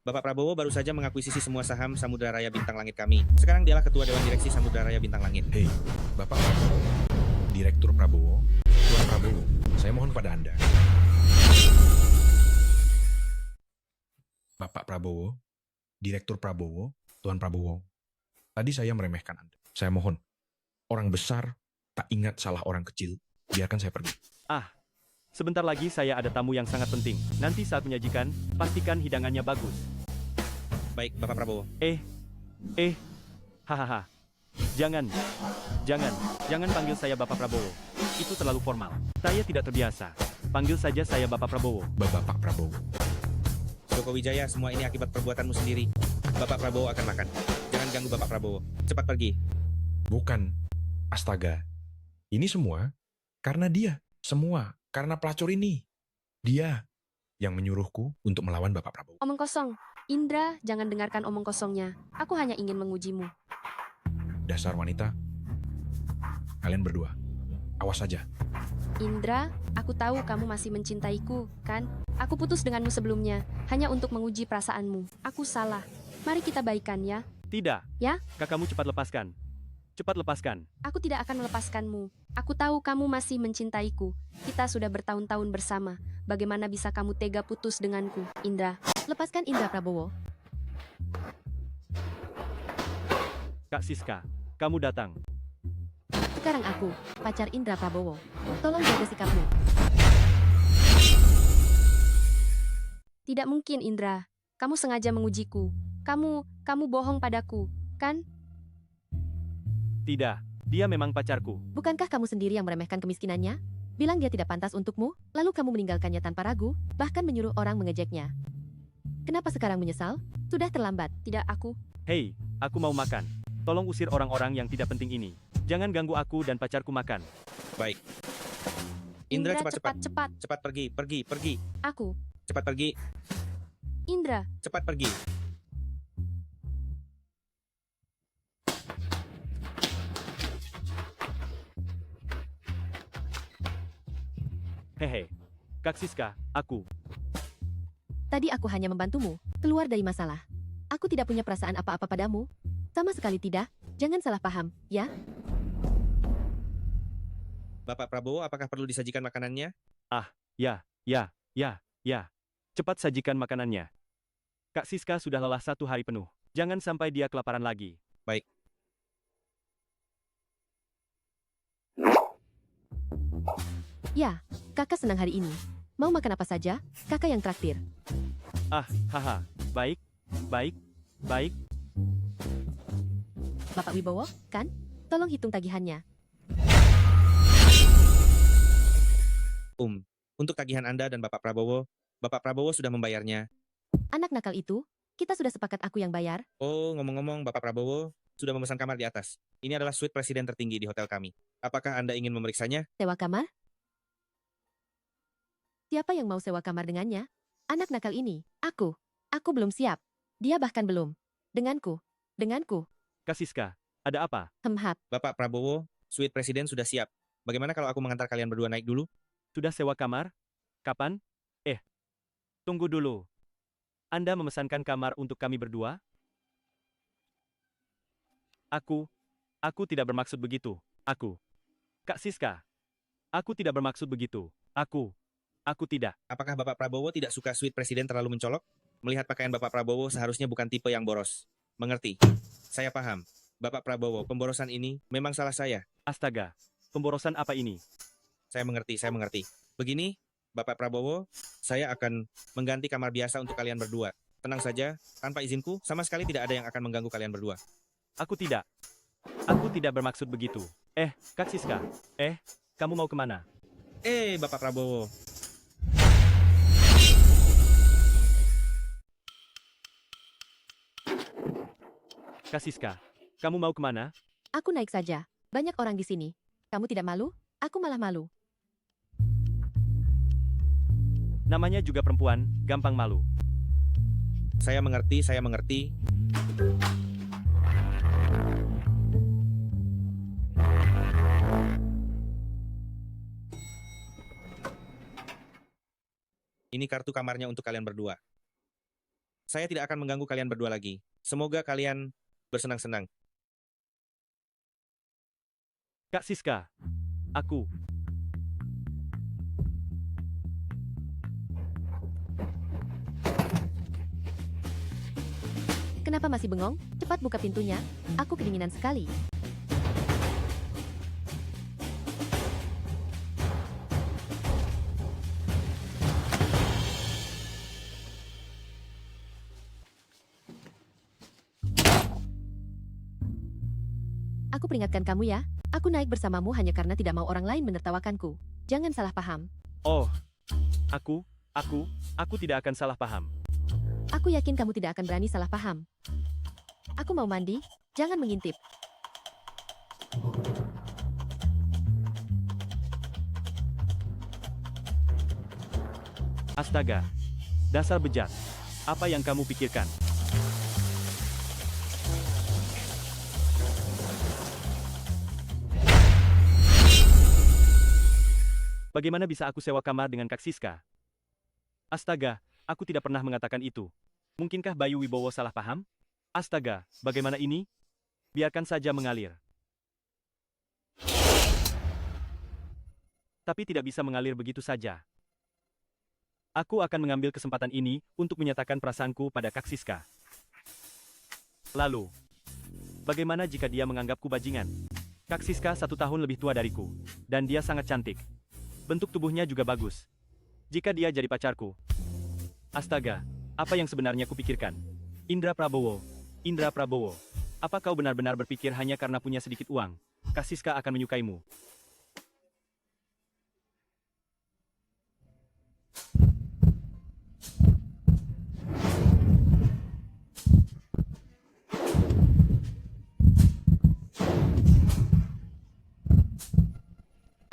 Bapak Prabowo baru saja mengakuisisi semua saham Samudra Raya Bintang Langit kami. Sekarang dialah Ketua Dewan Direksi Samudra Raya Bintang Langit. Hei, Bapak Prabowo, Direktur Prabowo, Tuan Prabowo, saya mohon kepada Anda. Bapak Prabowo, Direktur Prabowo, Tuan Prabowo. Tadi saya meremehkan Anda. Saya mohon, orang besar tak ingat salah orang kecil. Biarkan saya pergi. Sebentar lagi saya ada tamu yang sangat penting. Nanti saat menyajikan, pastikan hidangannya bagus. Baik, Bapak Prabowo. Hahaha. Jangan panggil saya Bapak Prabowo. Itu terlalu formal. Saya tidak terbiasa. Panggil saja saya Bapak Prabowo. Bapak Prabowo. Joko Wijaya, semua ini akibat perbuatanmu sendiri. Bapak Prabowo akan makan. Jangan ganggu Bapak Prabowo. Cepat pergi. Bukan. Astaga. Ini semua karena dia. Semua karena pelacur ini. Dia yang menyuruhku untuk melawan Bapak Prabowo. Omong kosong. Indra, jangan dengarkan omong kosongnya. Aku hanya ingin mengujimu. Dasar wanita. Kalian berdua. Awas saja. Indra, aku tahu kamu masih mencintaiku, kan? Aku putus denganmu sebelumnya, hanya untuk menguji perasaanmu. Aku salah. Mari kita baikan ya. Tidak. Ya? Kakakmu cepat lepaskan. Cepat lepaskan. Aku tidak akan melepaskanmu. Aku tahu kamu masih mencintaiku. Kita sudah bertahun-tahun bersama. Bagaimana bisa kamu tega putus denganku, Indra? Lepaskan Indra Prabowo. Kak Siska, kamu datang. Sekarang aku, pacar Indra Prabowo. Tolong jaga sikapmu. Tidak mungkin, Indra. Kamu sengaja mengujiku. Kamu bohong padaku, kan? Tidak, dia memang pacarku. Bukankah kamu sendiri yang meremehkan kemiskinannya? Bilang dia tidak pantas untukmu, lalu kamu meninggalkannya tanpa ragu, bahkan menyuruh orang mengejeknya. Kenapa sekarang menyesal? Sudah terlambat. Tidak, aku. Hei, aku mau makan. Tolong usir orang-orang yang tidak penting ini. Jangan ganggu aku dan pacarku makan. Baik. Indra, cepat. cepat. Cepat pergi. Aku. Cepat pergi. Indra. Cepat pergi. Hehe. Kak Siska, aku. Tadi aku hanya membantumu keluar dari masalah. Aku tidak punya perasaan apa-apa padamu. Sama sekali tidak. Jangan salah paham, ya? Bapak Prabowo, apakah perlu disajikan makanannya? Ah, ya. Cepat sajikan makanannya. Kak Siska sudah lelah 1 hari penuh. Jangan sampai dia kelaparan lagi. Baik. Ya, kakak senang hari ini. Mau makan apa saja, kakak yang traktir. Ah, haha. Baik. Bapak Wibowo, kan? Tolong hitung tagihannya. Untuk tagihan Anda dan Bapak Prabowo sudah membayarnya. Anak nakal itu, kita sudah sepakat aku yang bayar. Oh, ngomong-ngomong, Bapak Prabowo sudah memesan kamar di atas. Ini adalah suite presiden tertinggi di hotel kami. Apakah Anda ingin memeriksanya? Sewa kamar? Siapa yang mau sewa kamar dengannya? Anak nakal ini, aku. Aku belum siap. Dia bahkan belum. Denganku. Kak Siska, ada apa? Hemhap. Bapak Prabowo, suite presiden sudah siap. Bagaimana kalau aku mengantar kalian berdua naik dulu? Sudah sewa kamar? Kapan? Tunggu dulu. Anda memesankan kamar untuk kami berdua? Aku tidak bermaksud begitu. Kak Siska, aku tidak bermaksud begitu. Aku tidak. Apakah Bapak Prabowo tidak suka suite presiden terlalu mencolok? Melihat pakaian Bapak Prabowo seharusnya bukan tipe yang boros. Mengerti? Saya paham. Bapak Prabowo, pemborosan ini memang salah saya. Astaga, pemborosan apa ini? Saya mengerti. Begini, Bapak Prabowo, saya akan mengganti kamar biasa untuk kalian berdua. Tenang saja, tanpa izinku, sama sekali tidak ada yang akan mengganggu kalian berdua. Aku tidak bermaksud begitu. Kak Siska, kamu mau kemana? Bapak Prabowo. Kak Siska, kamu mau kemana? Aku naik saja. Banyak orang di sini. Kamu tidak malu? Aku malah malu. Namanya juga perempuan, gampang malu. Saya mengerti. Ini kartu kamarnya untuk kalian berdua. Saya tidak akan mengganggu kalian berdua lagi. Semoga kalian bersenang-senang. Kak Siska, aku. Kenapa masih bengong? Cepat buka pintunya. Aku kedinginan sekali. Aku peringatkan kamu ya. Aku naik bersamamu hanya karena tidak mau orang lain menertawakanku. Jangan salah paham. Oh, aku tidak akan salah paham. Aku yakin kamu tidak akan berani salah paham. Aku mau mandi, jangan mengintip. Astaga. Dasar bejat. Apa yang kamu pikirkan? Bagaimana bisa aku sewa kamar dengan Kak Siska? Astaga, aku tidak pernah mengatakan itu. Mungkinkah Bayu Wibowo salah paham? Astaga, bagaimana ini? Biarkan saja mengalir. Tapi tidak bisa mengalir begitu saja. Aku akan mengambil kesempatan ini untuk menyatakan perasaanku pada Kak Siska. Lalu, bagaimana jika dia menganggapku bajingan? Kak Siska 1 tahun lebih tua dariku, dan dia sangat cantik. Bentuk tubuhnya juga bagus. Jika dia jadi pacarku. Astaga, apa yang sebenarnya kupikirkan? Indra Prabowo, Indra Prabowo. Apa kau benar-benar berpikir hanya karena punya sedikit uang, Kak Siska akan menyukaimu?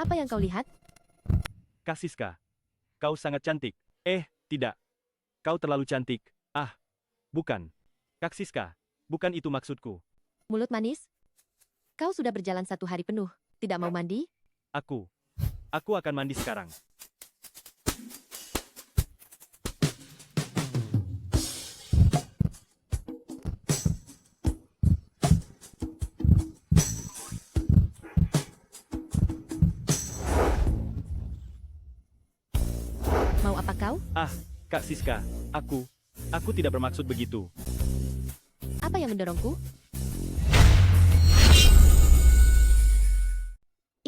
Apa yang kau lihat? Kak Siska, kau sangat cantik. Tidak. Kau terlalu cantik. Bukan. Kak Siska, bukan itu maksudku. Mulut manis? Kau sudah berjalan 1 hari penuh. Tidak mau mandi? Aku akan mandi sekarang. Mau apa kau? Kak Siska, aku tidak bermaksud begitu. Apa yang mendorongku?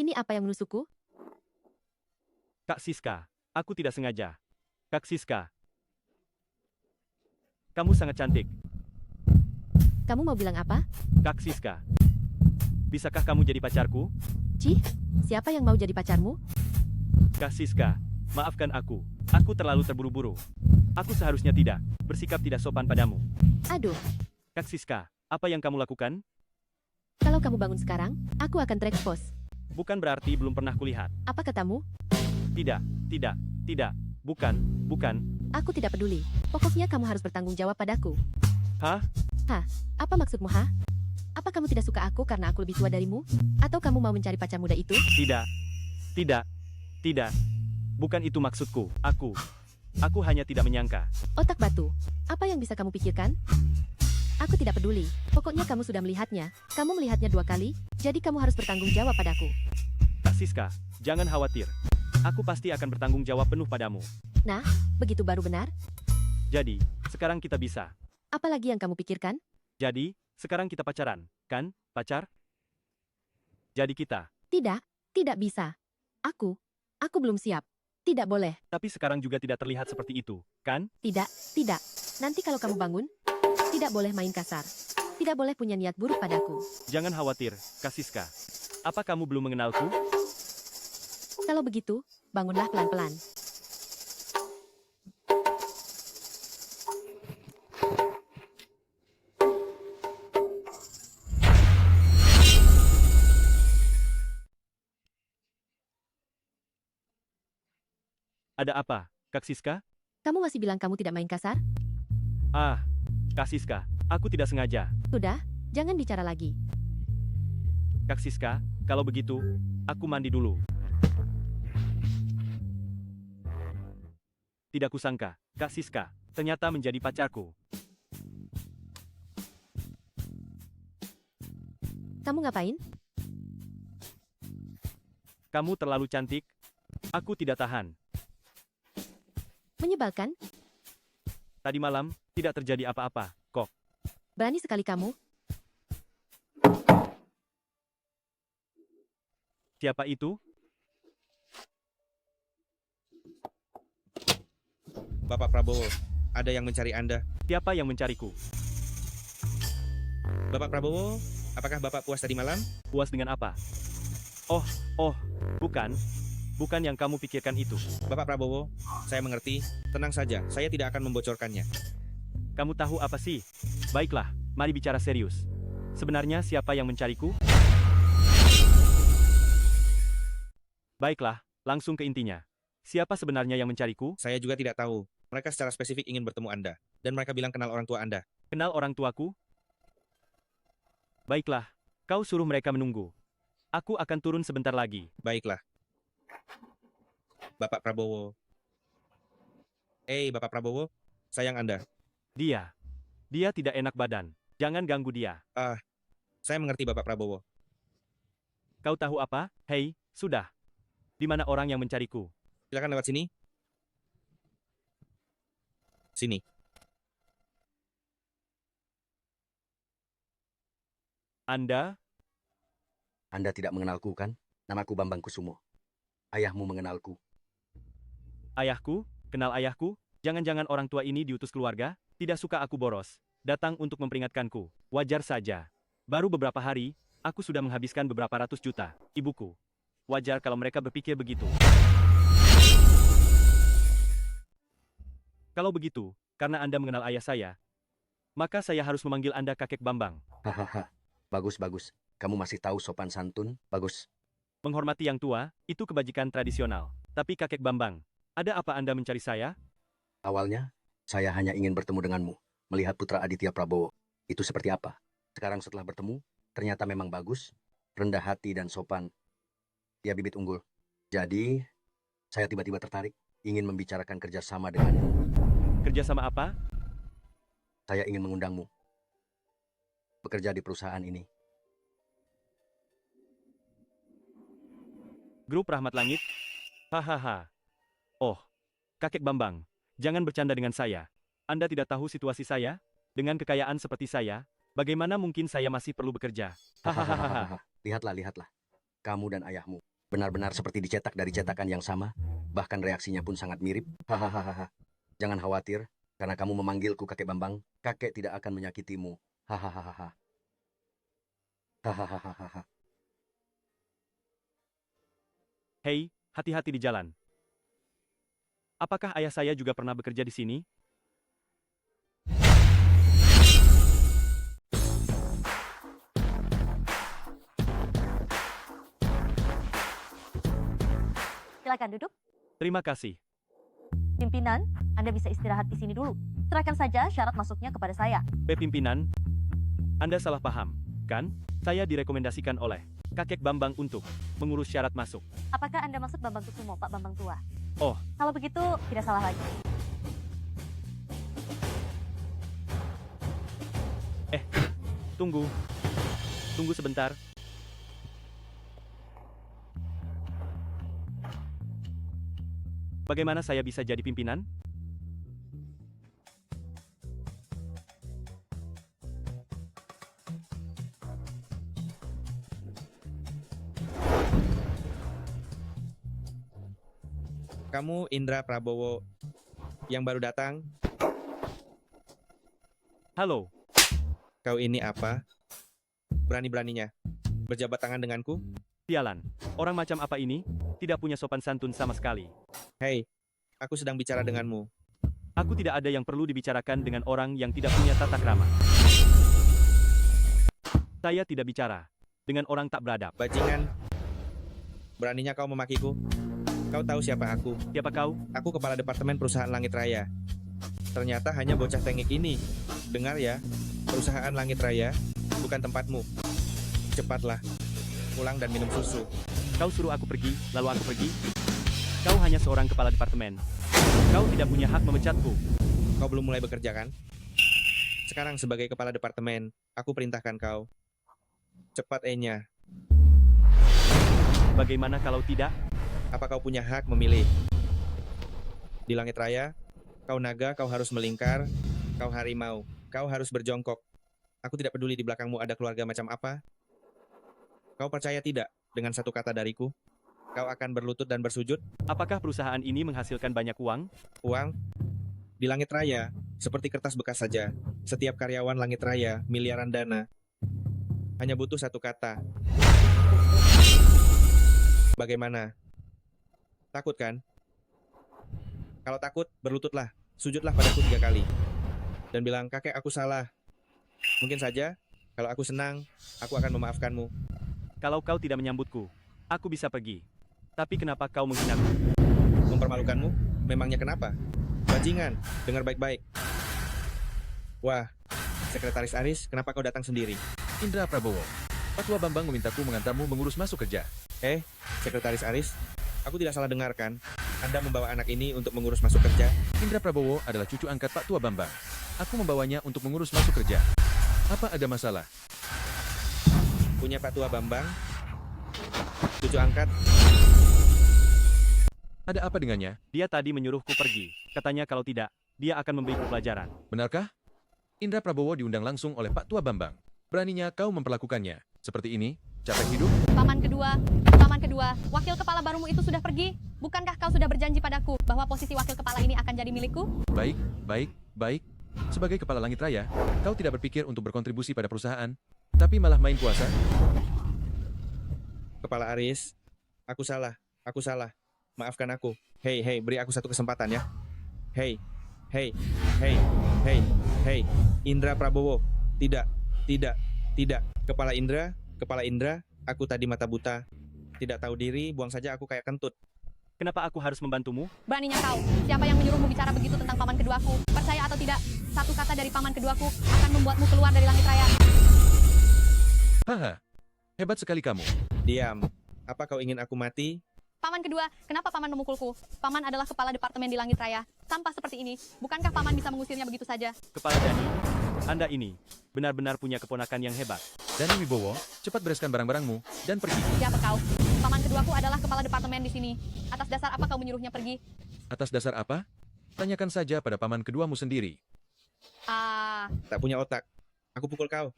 Ini apa yang menusukku? Kak Siska, aku tidak sengaja. Kak Siska, kamu sangat cantik. Kamu mau bilang apa? Kak Siska, bisakah kamu jadi pacarku? Cih, siapa yang mau jadi pacarmu? Kak Siska, maafkan aku. Aku terlalu terburu-buru. Aku seharusnya tidak bersikap tidak sopan padamu. Aduh, Kak Siska, apa yang kamu lakukan? kalau kamu bangun sekarang, aku akan terekspos. Bukan berarti belum pernah kulihat. Apa katamu? Tidak. Bukan. Aku tidak peduli. Pokoknya kamu harus bertanggung jawab padaku. Hah? Apa maksudmu, ha? Apa kamu tidak suka aku karena aku lebih tua darimu? Atau kamu mau mencari pacar muda itu? Tidak. Bukan itu maksudku. Aku hanya tidak menyangka. Otak batu. Apa yang bisa kamu pikirkan? Aku tidak peduli. Pokoknya kamu sudah melihatnya. Kamu melihatnya 2 kali, jadi kamu harus bertanggung jawab padaku. Kak Siska, jangan khawatir. Aku pasti akan bertanggung jawab penuh padamu. Nah, begitu baru benar. Jadi, sekarang kita bisa. Apa lagi yang kamu pikirkan? Jadi, sekarang kita pacaran, kan? Pacar? Jadi kita. Tidak bisa. Aku belum siap. Tidak boleh. Tapi sekarang juga tidak terlihat seperti itu, kan? Tidak. Nanti kalau kamu bangun, tidak boleh main kasar. Tidak boleh punya niat buruk padaku. Jangan khawatir, Kak Siska. Apa kamu belum mengenalku? Kalau begitu, bangunlah pelan-pelan. Ada apa, Kak Siska? Kamu masih bilang kamu tidak main kasar? Kak Siska, aku tidak sengaja. Sudah, jangan bicara lagi. Kak Siska, kalau begitu, aku mandi dulu. Tidak kusangka, Kak Siska, ternyata menjadi pacarku. Kamu ngapain? Kamu terlalu cantik. Aku tidak tahan. Menyebalkan? Tadi malam, tidak terjadi apa-apa, kok. Berani sekali kamu. Siapa itu? Bapak Prabowo, ada yang mencari Anda. Siapa yang mencariku? Bapak Prabowo, apakah Bapak puas tadi malam? Puas dengan apa? Oh, bukan. Bukan yang kamu pikirkan itu. Bapak Prabowo, saya mengerti. Tenang saja, saya tidak akan membocorkannya. Kamu tahu apa sih? Baiklah, mari bicara serius. Sebenarnya siapa yang mencariku? Baiklah, langsung ke intinya. Siapa sebenarnya yang mencariku? Saya juga tidak tahu. Mereka secara spesifik ingin bertemu Anda. Dan mereka bilang kenal orang tua Anda. Kenal orang tuaku? Baiklah, kau suruh mereka menunggu. Aku akan turun sebentar lagi. Baiklah. Bapak Prabowo. Bapak Prabowo, sayang Anda. Dia tidak enak badan. Jangan ganggu dia. Saya mengerti Bapak Prabowo. Kau tahu apa? Hei, sudah. Di mana orang yang mencariku? Silakan lewat sini. Sini. Anda? Anda tidak mengenalku, kan? Namaku Bambang Kusumo. Ayahmu mengenalku. Ayahku? Kenal ayahku? Jangan-jangan orang tua ini diutus keluarga? Tidak suka aku boros. Datang untuk memperingatkanku. Wajar saja. Baru beberapa hari, aku sudah menghabiskan beberapa ratus juta. Ibuku. Wajar kalau mereka berpikir begitu. Kalau begitu, karena Anda mengenal ayah saya, maka saya harus memanggil Anda kakek Bambang. Hahaha. Bagus, bagus. Kamu masih tahu sopan santun? Bagus. Menghormati yang tua, itu kebajikan tradisional. Tapi kakek Bambang, ada apa Anda mencari saya? Awalnya, saya hanya ingin bertemu denganmu, melihat putra Aditya Prabowo. Itu seperti apa? Sekarang setelah bertemu, ternyata memang bagus, rendah hati dan sopan. Dia bibit unggul. Jadi, saya tiba-tiba tertarik, ingin membicarakan kerjasama denganmu. Kerjasama apa? Saya ingin mengundangmu. Bekerja di perusahaan ini. Grup Rahmat Langit? Hahaha. Oh, kakek Bambang, jangan bercanda dengan saya. Anda tidak tahu situasi saya? Dengan kekayaan seperti saya, bagaimana mungkin saya masih perlu bekerja? Hahaha. Lihatlah. Kamu dan ayahmu benar-benar seperti dicetak dari cetakan yang sama, bahkan reaksinya pun sangat mirip. Hahaha. Jangan khawatir, karena kamu memanggilku kakek Bambang, kakek tidak akan menyakitimu. Hahaha. Hahaha. Hei, hati-hati di jalan. Apakah ayah saya juga pernah bekerja di sini? Silakan duduk. Terima kasih. Pimpinan, Anda bisa istirahat di sini dulu. Serahkan saja syarat masuknya kepada saya. Pimpinan, Anda salah paham, kan? Saya direkomendasikan oleh kakek Bambang untuk mengurus syarat masuk. Apakah Anda maksud Bambang Kusumo, Pak Bambang Tua? Oh, Kalau begitu, tidak salah lagi. tunggu. Tunggu sebentar. Bagaimana saya bisa jadi pimpinan? Kamu Indra Prabowo yang baru datang? Halo. Kau ini apa? Berani-beraninya berjabat tangan denganku? Sialan. Orang macam apa ini? Tidak punya sopan santun sama sekali. Hei, aku sedang bicara denganmu. Aku tidak ada yang perlu dibicarakan dengan orang yang tidak punya tata krama. Saya tidak bicara dengan orang tak beradab. Bajingan, beraninya kau memakiku? Kau tahu siapa aku? Siapa kau? Aku kepala departemen perusahaan Langit Raya. Ternyata hanya bocah tengik ini. Dengar ya, perusahaan Langit Raya bukan tempatmu. Cepatlah, pulang dan minum susu. Kau suruh aku pergi, lalu aku pergi? Kau hanya seorang kepala departemen. Kau tidak punya hak memecatku. Kau belum mulai bekerja kan? Sekarang sebagai kepala departemen, aku perintahkan kau. Cepat E-nya. Bagaimana kalau tidak? Apa kau punya hak memilih? Di Langit Raya, kau naga, kau harus melingkar. Kau harimau, kau harus berjongkok. Aku tidak peduli di belakangmu ada keluarga macam apa. Kau percaya tidak dengan satu kata dariku? Kau akan berlutut dan bersujud? Apakah perusahaan ini menghasilkan banyak uang? Uang? Di Langit Raya, seperti kertas bekas saja. Setiap karyawan Langit Raya, miliaran dana. Hanya butuh satu kata. Bagaimana? Takut kan? Kalau takut, berlututlah. Sujudlah padaku 3 kali. Dan bilang, kakek aku salah. Mungkin saja, kalau aku senang, aku akan memaafkanmu. Kalau kau tidak menyambutku, aku bisa pergi. Tapi kenapa kau menghinaku? Mempermalukanmu? Memangnya kenapa? Bajingan, dengar baik-baik. Wah, Sekretaris Aris, kenapa kau datang sendiri? Indra Prabowo, Pak Tua Bambang memintaku mengantarmu mengurus masuk kerja. Sekretaris Aris, aku tidak salah dengar kan? Anda membawa anak ini untuk mengurus masuk kerja? Indra Prabowo adalah cucu angkat Pak Tua Bambang. Aku membawanya untuk mengurus masuk kerja. Apa ada masalah? Punya Pak Tua Bambang? Cucu angkat? Ada apa dengannya? Dia tadi menyuruhku pergi. Katanya kalau tidak, dia akan memberiku pelajaran. Benarkah? Indra Prabowo diundang langsung oleh Pak Tua Bambang. Beraninya kau memperlakukannya seperti ini? Capek hidup? Paman kedua, wakil kepala barumu itu sudah pergi. Bukankah kau sudah berjanji padaku bahwa posisi wakil kepala ini akan jadi milikku? Baik. Sebagai kepala Langit Raya, kau tidak berpikir untuk berkontribusi pada perusahaan, tapi malah main kuasa? Kepala Aris, aku salah. Maafkan aku. Hei, beri aku satu kesempatan ya. Hei. Indra Prabowo. Tidak. Kepala Indra, aku tadi mata buta. Tidak tahu diri, buang saja aku kayak kentut. Kenapa aku harus membantumu? Beraninya kau. Siapa yang menyuruhmu bicara begitu tentang paman keduaku? Percaya atau tidak, satu kata dari paman keduaku akan membuatmu keluar dari Langit Raya. Haha, hebat sekali kamu. Diam. Apa kau ingin aku mati? Paman kedua, kenapa paman memukulku? Paman adalah kepala departemen di Langit Raya. Sampah seperti ini, bukankah paman bisa mengusirnya begitu saja? Kepala Dani, Anda ini benar-benar punya keponakan yang hebat. Dani Wibowo, cepat bereskan barang-barangmu dan pergi. Siapa kau? Paman keduaku adalah kepala departemen di sini. Atas dasar apa kau menyuruhnya pergi? Atas dasar apa? Tanyakan saja pada paman keduamu sendiri. Tak punya otak. Aku pukul kau.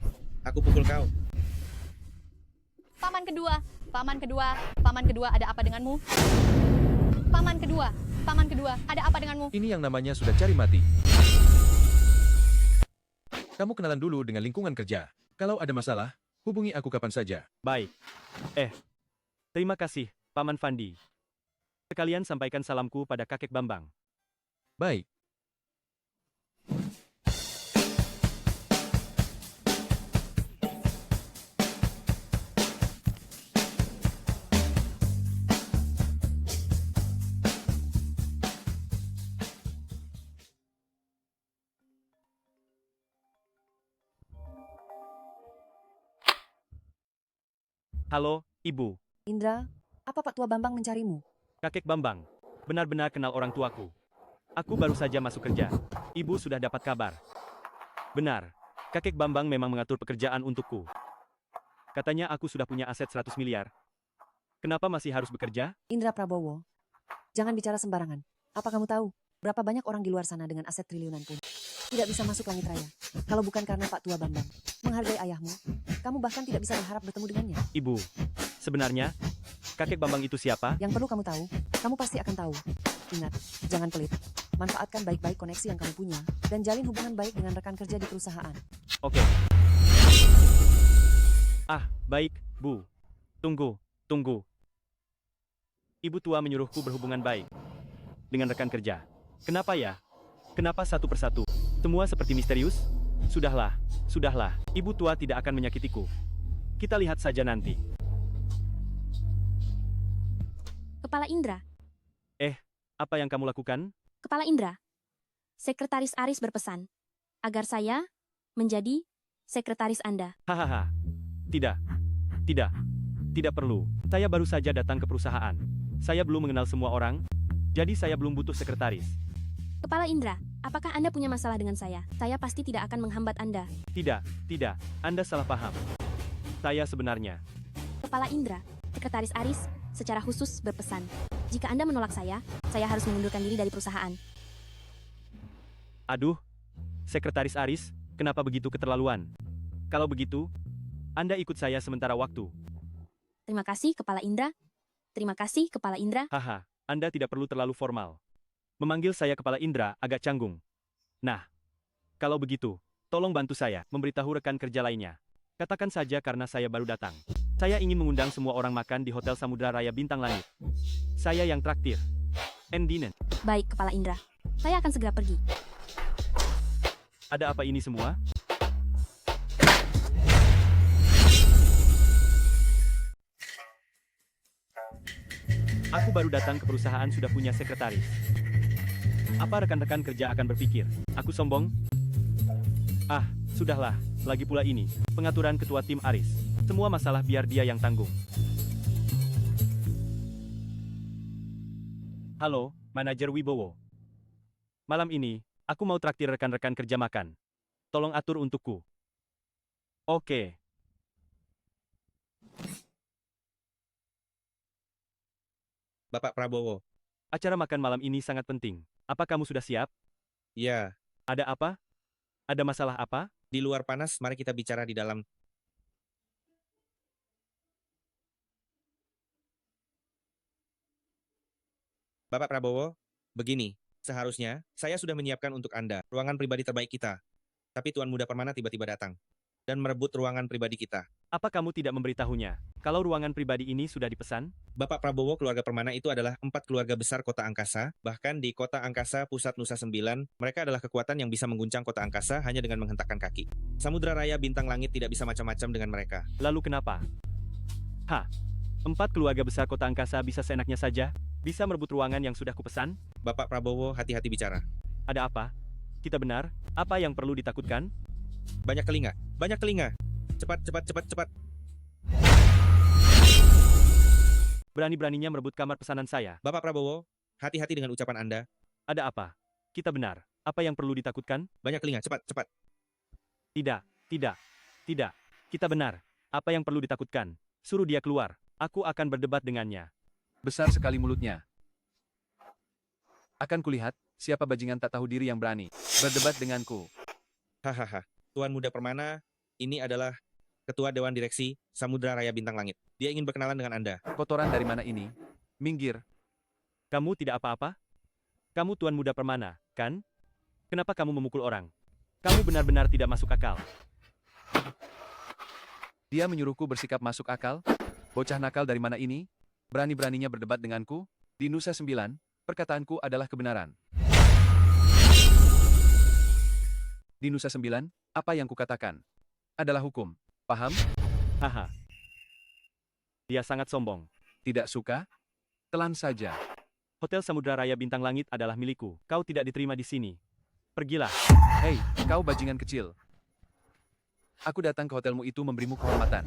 Paman kedua, ada apa denganmu? Paman kedua, ada apa denganmu? Ini yang namanya sudah cari mati. Kamu kenalan dulu dengan lingkungan kerja. Kalau ada masalah, hubungi aku kapan saja. Baik. Terima kasih, Paman Fandi. Sekalian sampaikan salamku pada kakek Bambang. Baik. Halo, Ibu. Indra, apa Pak Tua Bambang mencarimu? Kakek Bambang, benar-benar kenal orang tuaku. Aku baru saja masuk kerja. Ibu sudah dapat kabar. Benar, kakek Bambang memang mengatur pekerjaan untukku. Katanya aku sudah punya aset 100 miliar. Kenapa masih harus bekerja? Indra Prabowo, jangan bicara sembarangan. Apa kamu tahu berapa banyak orang di luar sana dengan aset triliunan pun tidak bisa masuk Langit Raya? Kalau bukan karena Pak Tua Bambang menghargai ayahmu, kamu bahkan tidak bisa berharap bertemu dengannya. Ibu, sebenarnya kakek Bambang itu siapa? Yang perlu kamu tahu, kamu pasti akan tahu. Ingat, jangan pelit. Manfaatkan baik-baik koneksi yang kamu punya dan jalin hubungan baik dengan rekan kerja di perusahaan. Oke. Baik, Bu. Tunggu. Ibu tua menyuruhku berhubungan baik dengan rekan kerja. Kenapa ya? Kenapa satu persatu? Semua seperti misterius? Sudahlah. Ibu tua tidak akan menyakitiku. Kita lihat saja nanti. Kepala Indra. Apa yang kamu lakukan? Kepala Indra. Sekretaris Aris berpesan agar saya menjadi sekretaris Anda. Hahaha. Tidak perlu. Saya baru saja datang ke perusahaan. Saya belum mengenal semua orang, jadi saya belum butuh sekretaris. Kepala Indra, apakah Anda punya masalah dengan saya? Saya pasti tidak akan menghambat Anda. Tidak. Anda salah paham. Saya sebenarnya. Kepala Indra, Sekretaris Aris secara khusus berpesan, jika Anda menolak saya harus mengundurkan diri dari perusahaan. Aduh, Sekretaris Aris, kenapa begitu keterlaluan? Kalau begitu, Anda ikut saya sementara waktu. Terima kasih, Kepala Indra. Haha, Anda tidak perlu terlalu formal. Memanggil saya Kepala Indra agak canggung. Nah, kalau begitu, tolong bantu saya memberitahu rekan kerja lainnya. Katakan saja karena saya baru datang. Saya ingin mengundang semua orang makan di Hotel Samudra Raya Bintang Langit. Saya yang traktir. Endinen. Baik, Kepala Indra. Saya akan segera pergi. Ada apa ini semua? Aku baru datang ke perusahaan sudah punya sekretaris. Apa rekan-rekan kerja akan berpikir? Aku sombong? Ah, sudahlah. Lagi pula ini, pengaturan ketua tim Aris. Semua masalah biar dia yang tanggung. Halo, manajer Wibowo. Malam ini, aku mau traktir rekan-rekan kerja makan. Tolong atur untukku. Oke. Bapak Prabowo. Acara makan malam ini sangat penting. Apa kamu sudah siap? Ya. Ada apa? Ada masalah apa? Di luar panas, mari kita bicara di dalam. Bapak Prabowo, begini, seharusnya saya sudah menyiapkan untuk Anda ruangan pribadi terbaik kita. Tapi Tuan Muda Permana tiba-tiba datang dan merebut ruangan pribadi kita. Apa kamu tidak memberitahunya? Kalau ruangan pribadi ini sudah dipesan? Bapak Prabowo, keluarga Permana itu adalah 4 keluarga besar kota angkasa. Bahkan di kota angkasa pusat Nusa 9, mereka adalah kekuatan yang bisa mengguncang kota angkasa hanya dengan menghentakkan kaki. Samudra Raya Bintang Langit tidak bisa macam-macam dengan mereka. Lalu kenapa? 4 keluarga besar kota angkasa bisa seenaknya saja? Bisa merebut ruangan yang sudah kupesan? Bapak Prabowo, hati-hati bicara. Ada apa? Kita benar? Apa yang perlu ditakutkan? Banyak telinga. Banyak telinga. Cepat, cepat, cepat, cepat. Berani-beraninya merebut kamar pesanan saya. Bapak Prabowo, hati-hati dengan ucapan Anda. Ada apa? Kita benar. Apa yang perlu ditakutkan? Banyak telinga. Cepat, cepat. Tidak, tidak, tidak. Kita benar. Apa yang perlu ditakutkan? Suruh dia keluar. Aku akan berdebat dengannya. Besar sekali mulutnya. Akan kulihat, siapa bajingan tak tahu diri yang berani berdebat denganku. Hahaha. Tuan Muda Permana, ini adalah Ketua Dewan Direksi Samudra Raya Bintang Langit. Dia ingin berkenalan dengan Anda. Kotoran dari mana ini? Minggir. Kamu tidak apa-apa? Kamu Tuan Muda Permana, kan? Kenapa kamu memukul orang? Kamu benar-benar tidak masuk akal. Dia menyuruhku bersikap masuk akal? Bocah nakal dari mana ini? Berani-beraninya berdebat denganku? Di Nusa 9, perkataanku adalah kebenaran. Di Nusa 9, apa yang kukatakan adalah hukum. Paham? Haha. Dia sangat sombong. Tidak suka? Telan saja. Hotel Samudra Raya Bintang Langit adalah milikku. Kau tidak diterima di sini. Pergilah. Hei, kau bajingan kecil. Aku datang ke hotelmu itu memberimu kehormatan.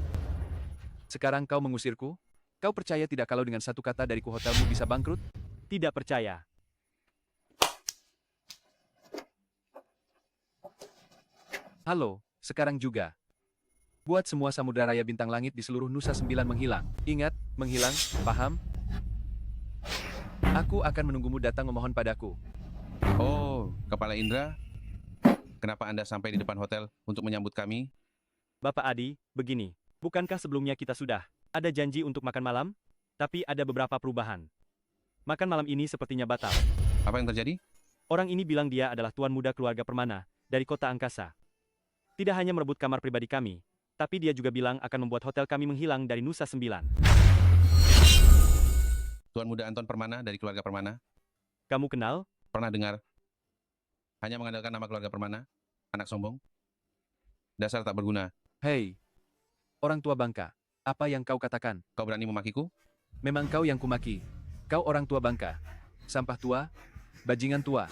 Sekarang kau mengusirku? Kau percaya tidak kalau dengan satu kata dariku hotelmu bisa bangkrut? Tidak percaya. Halo, sekarang juga. Buat semua Samudra Raya Bintang Langit di seluruh Nusa 9 menghilang. Ingat, menghilang, paham? Aku akan menunggumu datang memohon padaku. Oh, Kepala Indra, kenapa Anda sampai di depan hotel untuk menyambut kami? Bapak Adi, begini. Bukankah sebelumnya kita sudah ada janji untuk makan malam? Tapi ada beberapa perubahan. Makan malam ini sepertinya batal. Apa yang terjadi? Orang ini bilang dia adalah tuan muda keluarga Permana dari kota angkasa. Tidak hanya merebut kamar pribadi kami, tapi dia juga bilang akan membuat hotel kami menghilang dari Nusa 9. Tuan Muda Anton Permana dari keluarga Permana. Kamu kenal? Pernah dengar? Hanya mengandalkan nama keluarga Permana? Anak sombong? Dasar tak berguna. Hei, orang tua bangka, apa yang kau katakan? Kau berani memakiku? Memang kau yang kumaki. Kau orang tua bangka. Sampah tua, bajingan tua.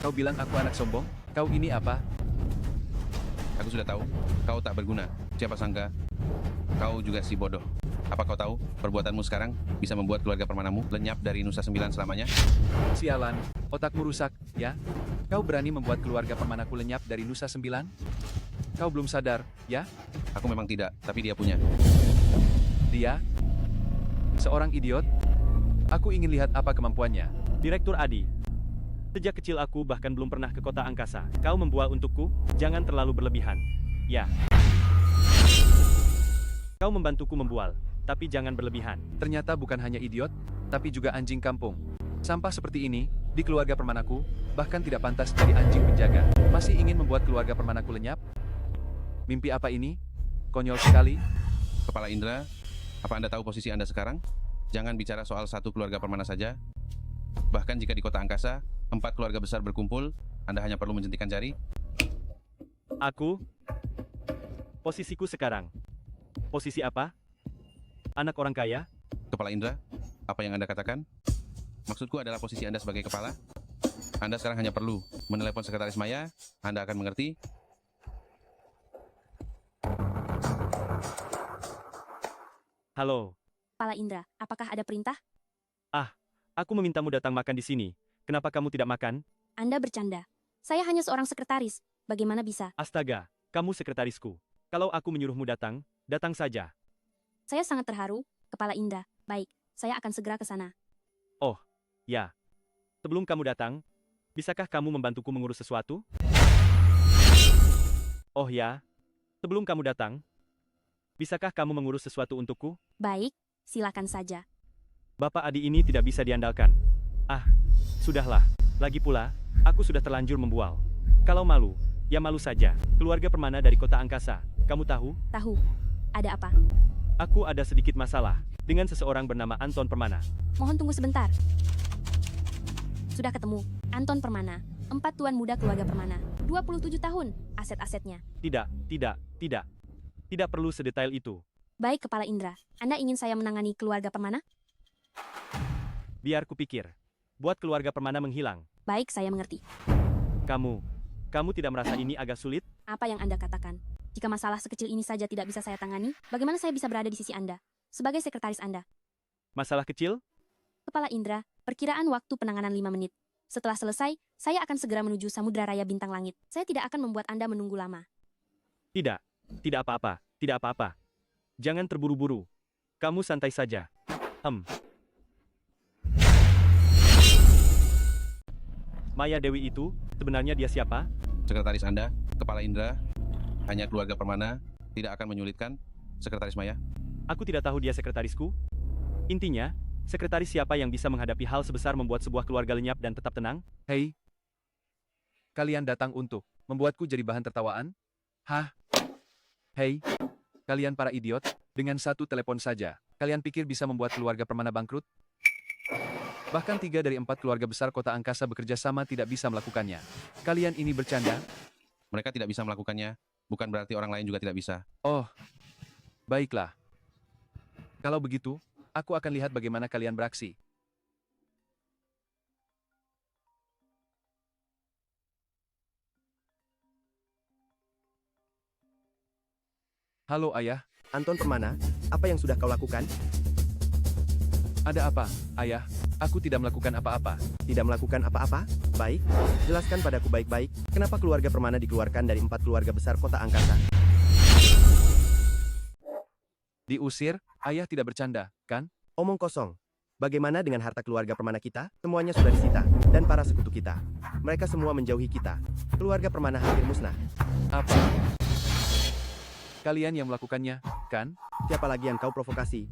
Kau bilang aku anak sombong? Kau ini apa? Aku sudah tahu, kau tak berguna. Siapa sangka, kau juga si bodoh. Apa kau tahu, perbuatanmu sekarang bisa membuat keluarga Permanamu lenyap dari Nusa 9 selamanya? Sialan, otakmu rusak, ya? Kau berani membuat keluarga Permanaku lenyap dari Nusa 9? Kau belum sadar, ya? Aku memang tidak, tapi dia punya. Dia? Seorang idiot? Aku ingin lihat apa kemampuannya. Direktur Adi. Sejak kecil aku bahkan belum pernah ke kota angkasa. Kau membual untukku? Jangan terlalu berlebihan. Ya. Kau membantuku membual, tapi jangan berlebihan. Ternyata bukan hanya idiot, tapi juga anjing kampung. Sampah seperti ini, di keluarga Permanaku, bahkan tidak pantas jadi anjing penjaga. Masih ingin membuat keluarga Permanaku lenyap? Mimpi apa ini? Konyol sekali. Kepala Indra, apa Anda tahu posisi Anda sekarang? Jangan bicara soal satu keluarga Permana saja. Bahkan jika di kota angkasa, 4 keluarga besar berkumpul, Anda hanya perlu menjentikan jari. Aku? Posisiku sekarang. Posisi apa? Anak orang kaya? Kepala Indra, Apa yang Anda katakan? Maksudku adalah posisi Anda sebagai kepala. Anda sekarang hanya perlu menelepon Sekretaris Maya, Anda akan mengerti. Halo. Kepala Indra, apakah ada perintah? Ah, aku memintamu datang makan di sini. Kenapa kamu tidak makan? Anda bercanda. Saya hanya seorang sekretaris. Bagaimana bisa? Astaga, kamu sekretarisku. Kalau aku menyuruhmu datang, datang saja. Saya sangat terharu, Kepala Indra. Baik, saya akan segera ke sana. Oh, ya. Sebelum kamu datang, bisakah kamu membantuku mengurus sesuatu? Oh ya, sebelum kamu datang, bisakah kamu mengurus sesuatu untukku? Baik, silakan saja. Bapak Adi ini tidak bisa diandalkan. Ah, sudahlah. Lagi pula, aku sudah terlanjur membual. Kalau malu, ya malu saja. Keluarga Permana dari kota angkasa. Kamu tahu? Tahu. Ada apa? Aku ada sedikit masalah dengan seseorang bernama Anton Permana. Mohon tunggu sebentar. Sudah ketemu. Anton Permana. 4 tuan muda keluarga Permana. 27 tahun. Aset-asetnya. Tidak. Tidak perlu sedetail itu. Baik, Kepala Indra. Anda ingin saya menangani keluarga Permana? Biar kupikir. Buat keluarga Permana menghilang. Baik, saya mengerti. Kamu tidak merasa ini agak sulit? Apa yang Anda katakan? Jika masalah sekecil ini saja tidak bisa saya tangani, bagaimana saya bisa berada di sisi Anda? Sebagai sekretaris Anda. Masalah kecil? Kepala Indra, perkiraan waktu penanganan 5 menit. Setelah selesai, saya akan segera menuju Samudra Raya Bintang Langit. Saya tidak akan membuat Anda menunggu lama. Tidak apa-apa. Jangan terburu-buru. Kamu santai saja. Maya Dewi itu, sebenarnya dia siapa? Sekretaris Anda, Kepala Indra, hanya keluarga Permana, tidak akan menyulitkan. Sekretaris Maya. Aku tidak tahu dia sekretarisku. Intinya, sekretaris siapa yang bisa menghadapi hal sebesar membuat sebuah keluarga lenyap dan tetap tenang? Hei, kalian datang untuk membuatku jadi bahan tertawaan? Hah? Hei, kalian para idiot, dengan satu telepon saja, kalian pikir bisa membuat keluarga Permana bangkrut? Bahkan 3 dari 4 keluarga besar kota angkasa bekerja sama tidak bisa melakukannya. Kalian ini bercanda? Mereka tidak bisa melakukannya, bukan berarti orang lain juga tidak bisa. Oh, baiklah. Kalau begitu, aku akan lihat bagaimana kalian beraksi. Halo ayah. Anton Permana, apa yang sudah kau lakukan? Ada apa, ayah? Aku tidak melakukan apa-apa. Tidak melakukan apa-apa? Baik, jelaskan padaku baik-baik, kenapa keluarga Permana dikeluarkan dari 4 keluarga besar kota angkasa? Diusir? Ayah tidak bercanda, kan? Omong kosong. Bagaimana dengan harta keluarga Permana kita? Semuanya sudah disita, dan para sekutu kita. Mereka semua menjauhi kita. Keluarga Permana hampir musnah. Apa? Kalian yang melakukannya, kan? Siapa lagi yang kau provokasi?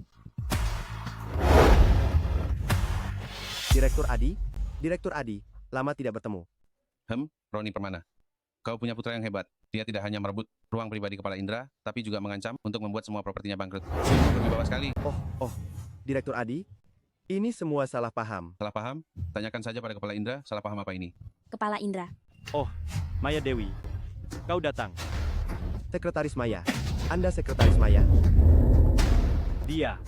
Direktur Adi, lama tidak bertemu. Roni Permana. Kau punya putra yang hebat. Dia tidak hanya merebut ruang pribadi Kepala Indra, tapi juga mengancam untuk membuat semua propertinya bangkrut. Berwibawa sekali. Oh, Direktur Adi, ini semua salah paham. Salah paham? Tanyakan saja pada Kepala Indra, salah paham apa ini? Kepala Indra. Oh, Maya Dewi. Kau datang. Sekretaris Maya. Anda Sekretaris Maya? Dia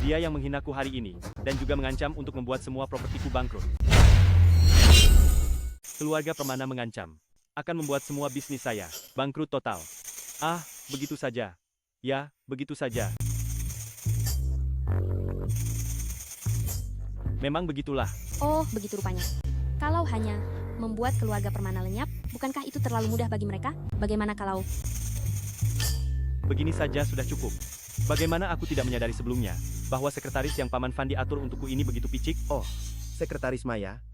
yang menghinaku hari ini, dan juga mengancam untuk membuat semua propertiku bangkrut. Keluarga Permana mengancam akan membuat semua bisnis saya bangkrut total. Ah, begitu saja. Ya, begitu saja. Memang begitulah. Oh, begitu rupanya. Kalau hanya membuat keluarga Permana lenyap, bukankah itu terlalu mudah bagi mereka? Bagaimana kalau... Begini saja sudah cukup. Bagaimana aku tidak menyadari sebelumnya bahwa sekretaris yang Paman Fandi atur untukku ini begitu picik? Oh, Sekretaris Maya,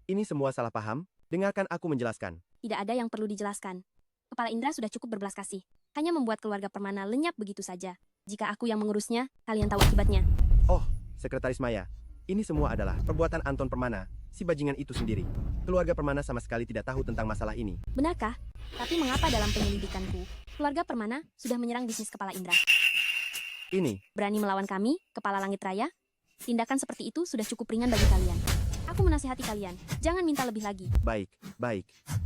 ini semua salah paham. Dengarkan aku menjelaskan. Tidak ada yang perlu dijelaskan. Kepala Indra sudah cukup berbelas kasih. Hanya membuat keluarga Permana lenyap begitu saja. Jika aku yang mengurusnya, kalian tahu akibatnya. Oh, Sekretaris Maya, ini semua adalah perbuatan Anton Permana, si bajingan itu sendiri. Keluarga Permana sama sekali tidak tahu tentang masalah ini. Benarkah? Tapi mengapa dalam penyelidikanku, keluarga Permana sudah menyerang bisnis Kepala Indra? Ini. Berani melawan kami, Kepala Langit Raya? Tindakan seperti itu sudah cukup ringan bagi kalian. Aku menasihati kalian, jangan minta lebih lagi. Baik.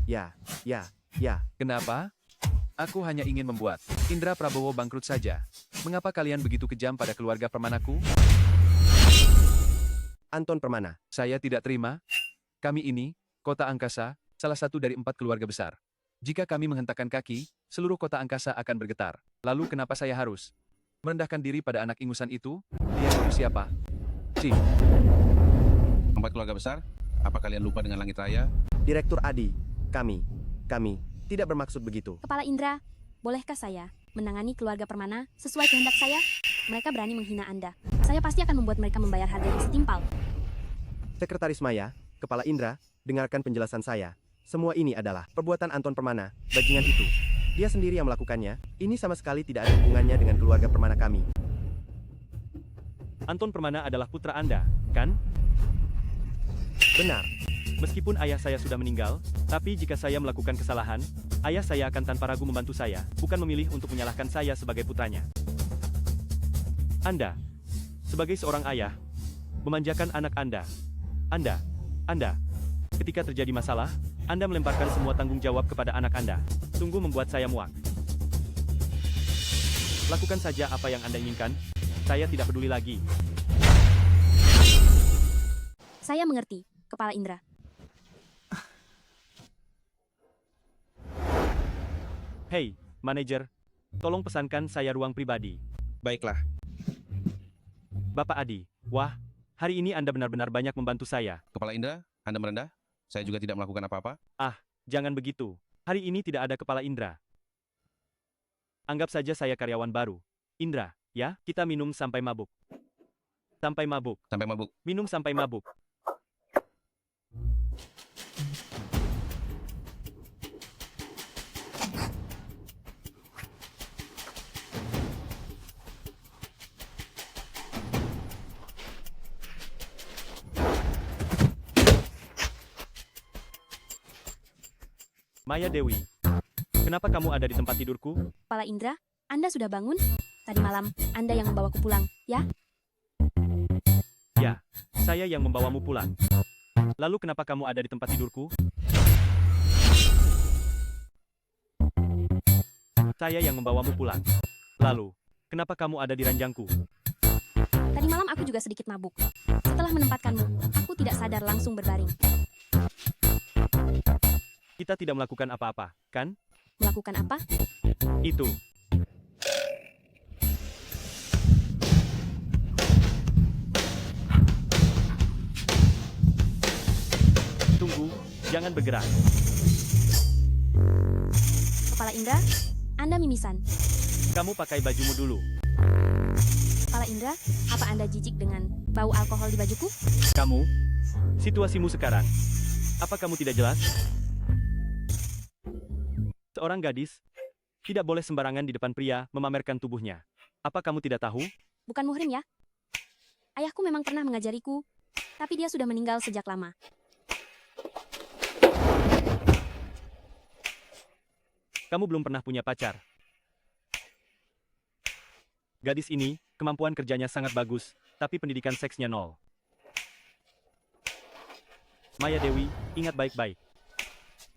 Ya. Kenapa? Aku hanya ingin membuat Indra Prabowo bangkrut saja. Mengapa kalian begitu kejam pada keluarga Permanaku? Anton Permana. Saya tidak terima. Kami ini, kota angkasa, salah satu dari 4 keluarga besar. Jika kami menghentakkan kaki, seluruh kota angkasa akan bergetar. Lalu kenapa saya harus merendahkan diri pada anak ingusan itu? Dia itu siapa? Chief. 4 keluarga besar? Apa kalian lupa dengan langit raya? Direktur Adi, kami tidak bermaksud begitu. Kepala Indra, bolehkah saya menangani keluarga Permana sesuai kehendak saya? Mereka berani menghina Anda. Saya pasti akan membuat mereka membayar harga yang setimpal. Sekretaris Maya, Kepala Indra, dengarkan penjelasan saya. Semua ini adalah perbuatan Anton Permana, bajingan itu. Dia sendiri yang melakukannya. Ini sama sekali tidak ada hubungannya dengan keluarga Permana kami. Anton Permana adalah putra Anda, kan? Benar. Meskipun ayah saya sudah meninggal, tapi jika saya melakukan kesalahan, ayah saya akan tanpa ragu membantu saya, bukan memilih untuk menyalahkan saya sebagai putranya. Anda, sebagai seorang ayah, memanjakan anak Anda. Anda, ketika terjadi masalah, Anda melemparkan semua tanggung jawab kepada anak Anda. Sungguh membuat saya muak. Lakukan saja apa yang Anda inginkan, saya tidak peduli lagi. Saya mengerti, Kepala Indra. Hei, manajer, tolong pesankan saya ruang pribadi. Baiklah. Bapak Adi, wah, hari ini Anda benar-benar banyak membantu saya. Kepala Indra, Anda merendah? Saya juga tidak melakukan apa-apa. Ah, jangan begitu. Hari ini tidak ada Kepala Indra. Anggap saja saya karyawan baru. Indra, ya, kita minum sampai mabuk. Sampai mabuk. Sampai mabuk. Minum sampai mabuk. Maya Dewi, kenapa kamu ada di tempat tidurku? Kepala Indra, Anda sudah bangun? Tadi malam, Anda yang membawaku pulang, ya? Ya, saya yang membawamu pulang. Lalu kenapa kamu ada di tempat tidurku? Saya yang membawamu pulang. Lalu, kenapa kamu ada di ranjangku? Tadi malam aku juga sedikit mabuk. Setelah menempatkanmu, aku tidak sadar langsung berbaring. Kita tidak melakukan apa-apa, kan? Melakukan apa? Itu. Tunggu, jangan bergerak. Kepala Indra, Anda mimisan. Kamu pakai bajumu dulu. Kepala Indra, apa Anda jijik dengan bau alkohol di bajuku? Kamu, situasimu sekarang. Apa kamu tidak jelas? Seorang gadis tidak boleh sembarangan di depan pria memamerkan tubuhnya. Apa kamu tidak tahu? Bukan muhrim ya? Ayahku memang pernah mengajariku, tapi dia sudah meninggal sejak lama. Kamu belum pernah punya pacar. Gadis ini, kemampuan kerjanya sangat bagus, tapi pendidikan seksnya nol. Maya Dewi, ingat baik-baik.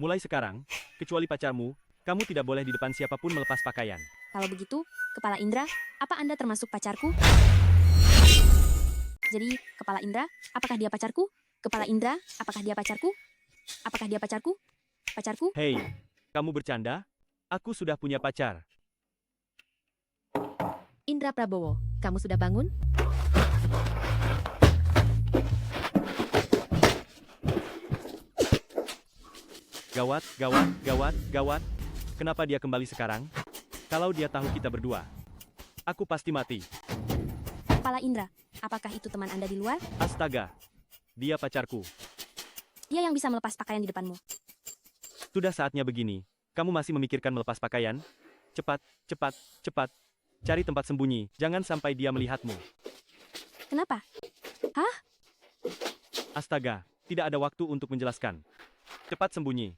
Mulai sekarang, kecuali pacarmu, kamu tidak boleh di depan siapapun melepas pakaian. Kalau begitu, Kepala Indra, apa Anda termasuk pacarku? Jadi, Kepala Indra, apakah dia pacarku? Kepala Indra, apakah dia pacarku? Apakah dia pacarku? Pacarku? Hei, kamu bercanda? Aku sudah punya pacar. Indra Prabowo, kamu sudah bangun? Gawat, gawat. Kenapa dia kembali sekarang? Kalau dia tahu kita berdua, aku pasti mati. Kepala Indra, apakah itu teman Anda di luar? Astaga, dia pacarku. Dia yang bisa melepas pakaian di depanmu. Sudah saatnya begini. Kamu masih memikirkan melepas pakaian? Cepat. Cari tempat sembunyi, jangan sampai dia melihatmu. Kenapa? Hah? Astaga, tidak ada waktu untuk menjelaskan. Cepat sembunyi.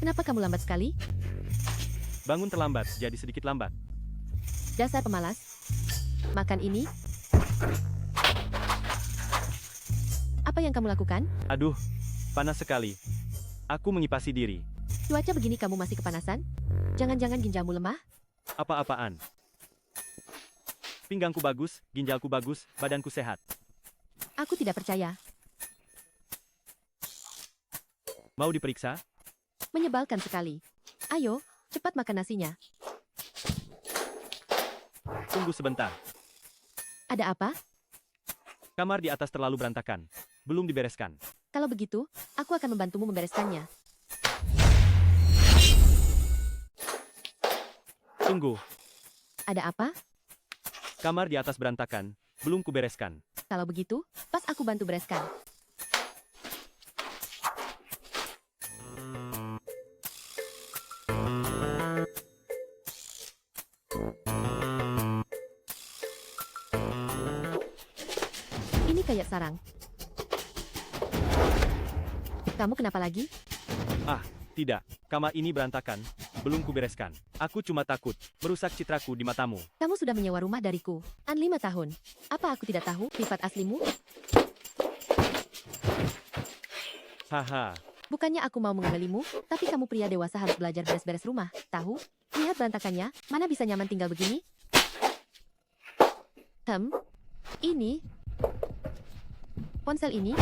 Kenapa kamu lambat sekali? Bangun terlambat, jadi sedikit lambat. Dasar pemalas. Makan ini. Apa yang kamu lakukan? Aduh, panas sekali. Aku mengipasi diri. Cuaca begini kamu masih kepanasan? Jangan-jangan ginjalmu lemah? Apa-apaan? Pinggangku bagus, ginjalku bagus, badanku sehat. Aku tidak percaya. Mau diperiksa? Menyebalkan sekali. Ayo, cepat makan nasinya. Tunggu sebentar. Ada apa? Kamar di atas terlalu berantakan. Belum dibereskan. Kalau begitu, aku akan membantumu membereskannya. Tunggu. Ada apa? Kamar di atas berantakan. Belum kubereskan. Kalau begitu, pas aku bantu bereskan. Ini kayak sarang. Kamu kenapa lagi? Ah, tidak. Kamar ini berantakan. Belum kubereskan. Aku cuma takut merusak citraku di matamu. Kamu sudah menyewa rumah dariku. 5 tahun. Apa aku tidak tahu sifat aslimu? Haha. Bukannya aku mau mengembalimu, tapi kamu pria dewasa harus belajar beres-beres rumah. Tahu? Lihat berantakannya, mana bisa nyaman tinggal begini? Ini. Ponsel ini.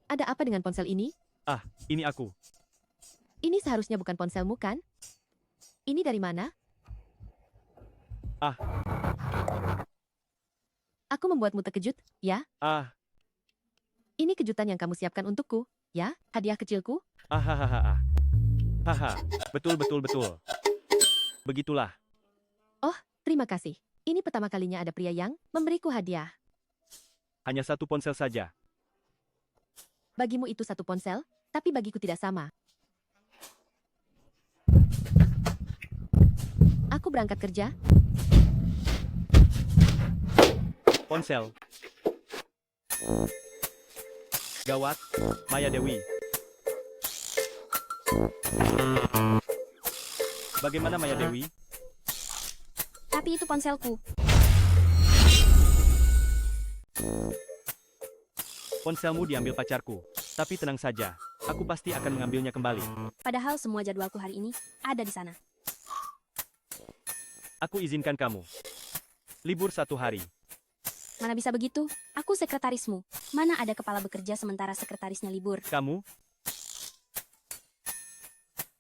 Ada apa dengan ponsel ini? Ah, ini aku. Ini seharusnya bukan ponselmu, kan? Ini dari mana? Ah. Aku membuatmu terkejut, ya? Ah. Ini kejutan yang kamu siapkan untukku, ya? Hadiah kecilku? Hahaha. Haha, betul. Begitulah. Oh, terima kasih. Ini pertama kalinya ada pria yang memberiku hadiah. Hanya satu ponsel saja. Bagimu itu satu ponsel, tapi bagiku tidak sama. Aku berangkat kerja. Ponsel. Gawat, Maya Dewi. Bagaimana Maya Dewi? Tapi itu ponselku. Ponselmu diambil pacarku. Tapi tenang saja, aku pasti akan mengambilnya kembali. Padahal semua jadwalku hari ini ada di sana. Aku izinkan kamu. Libur 1 hari. Mana bisa begitu? Aku sekretarismu. Mana ada kepala bekerja sementara sekretarisnya libur? Kamu?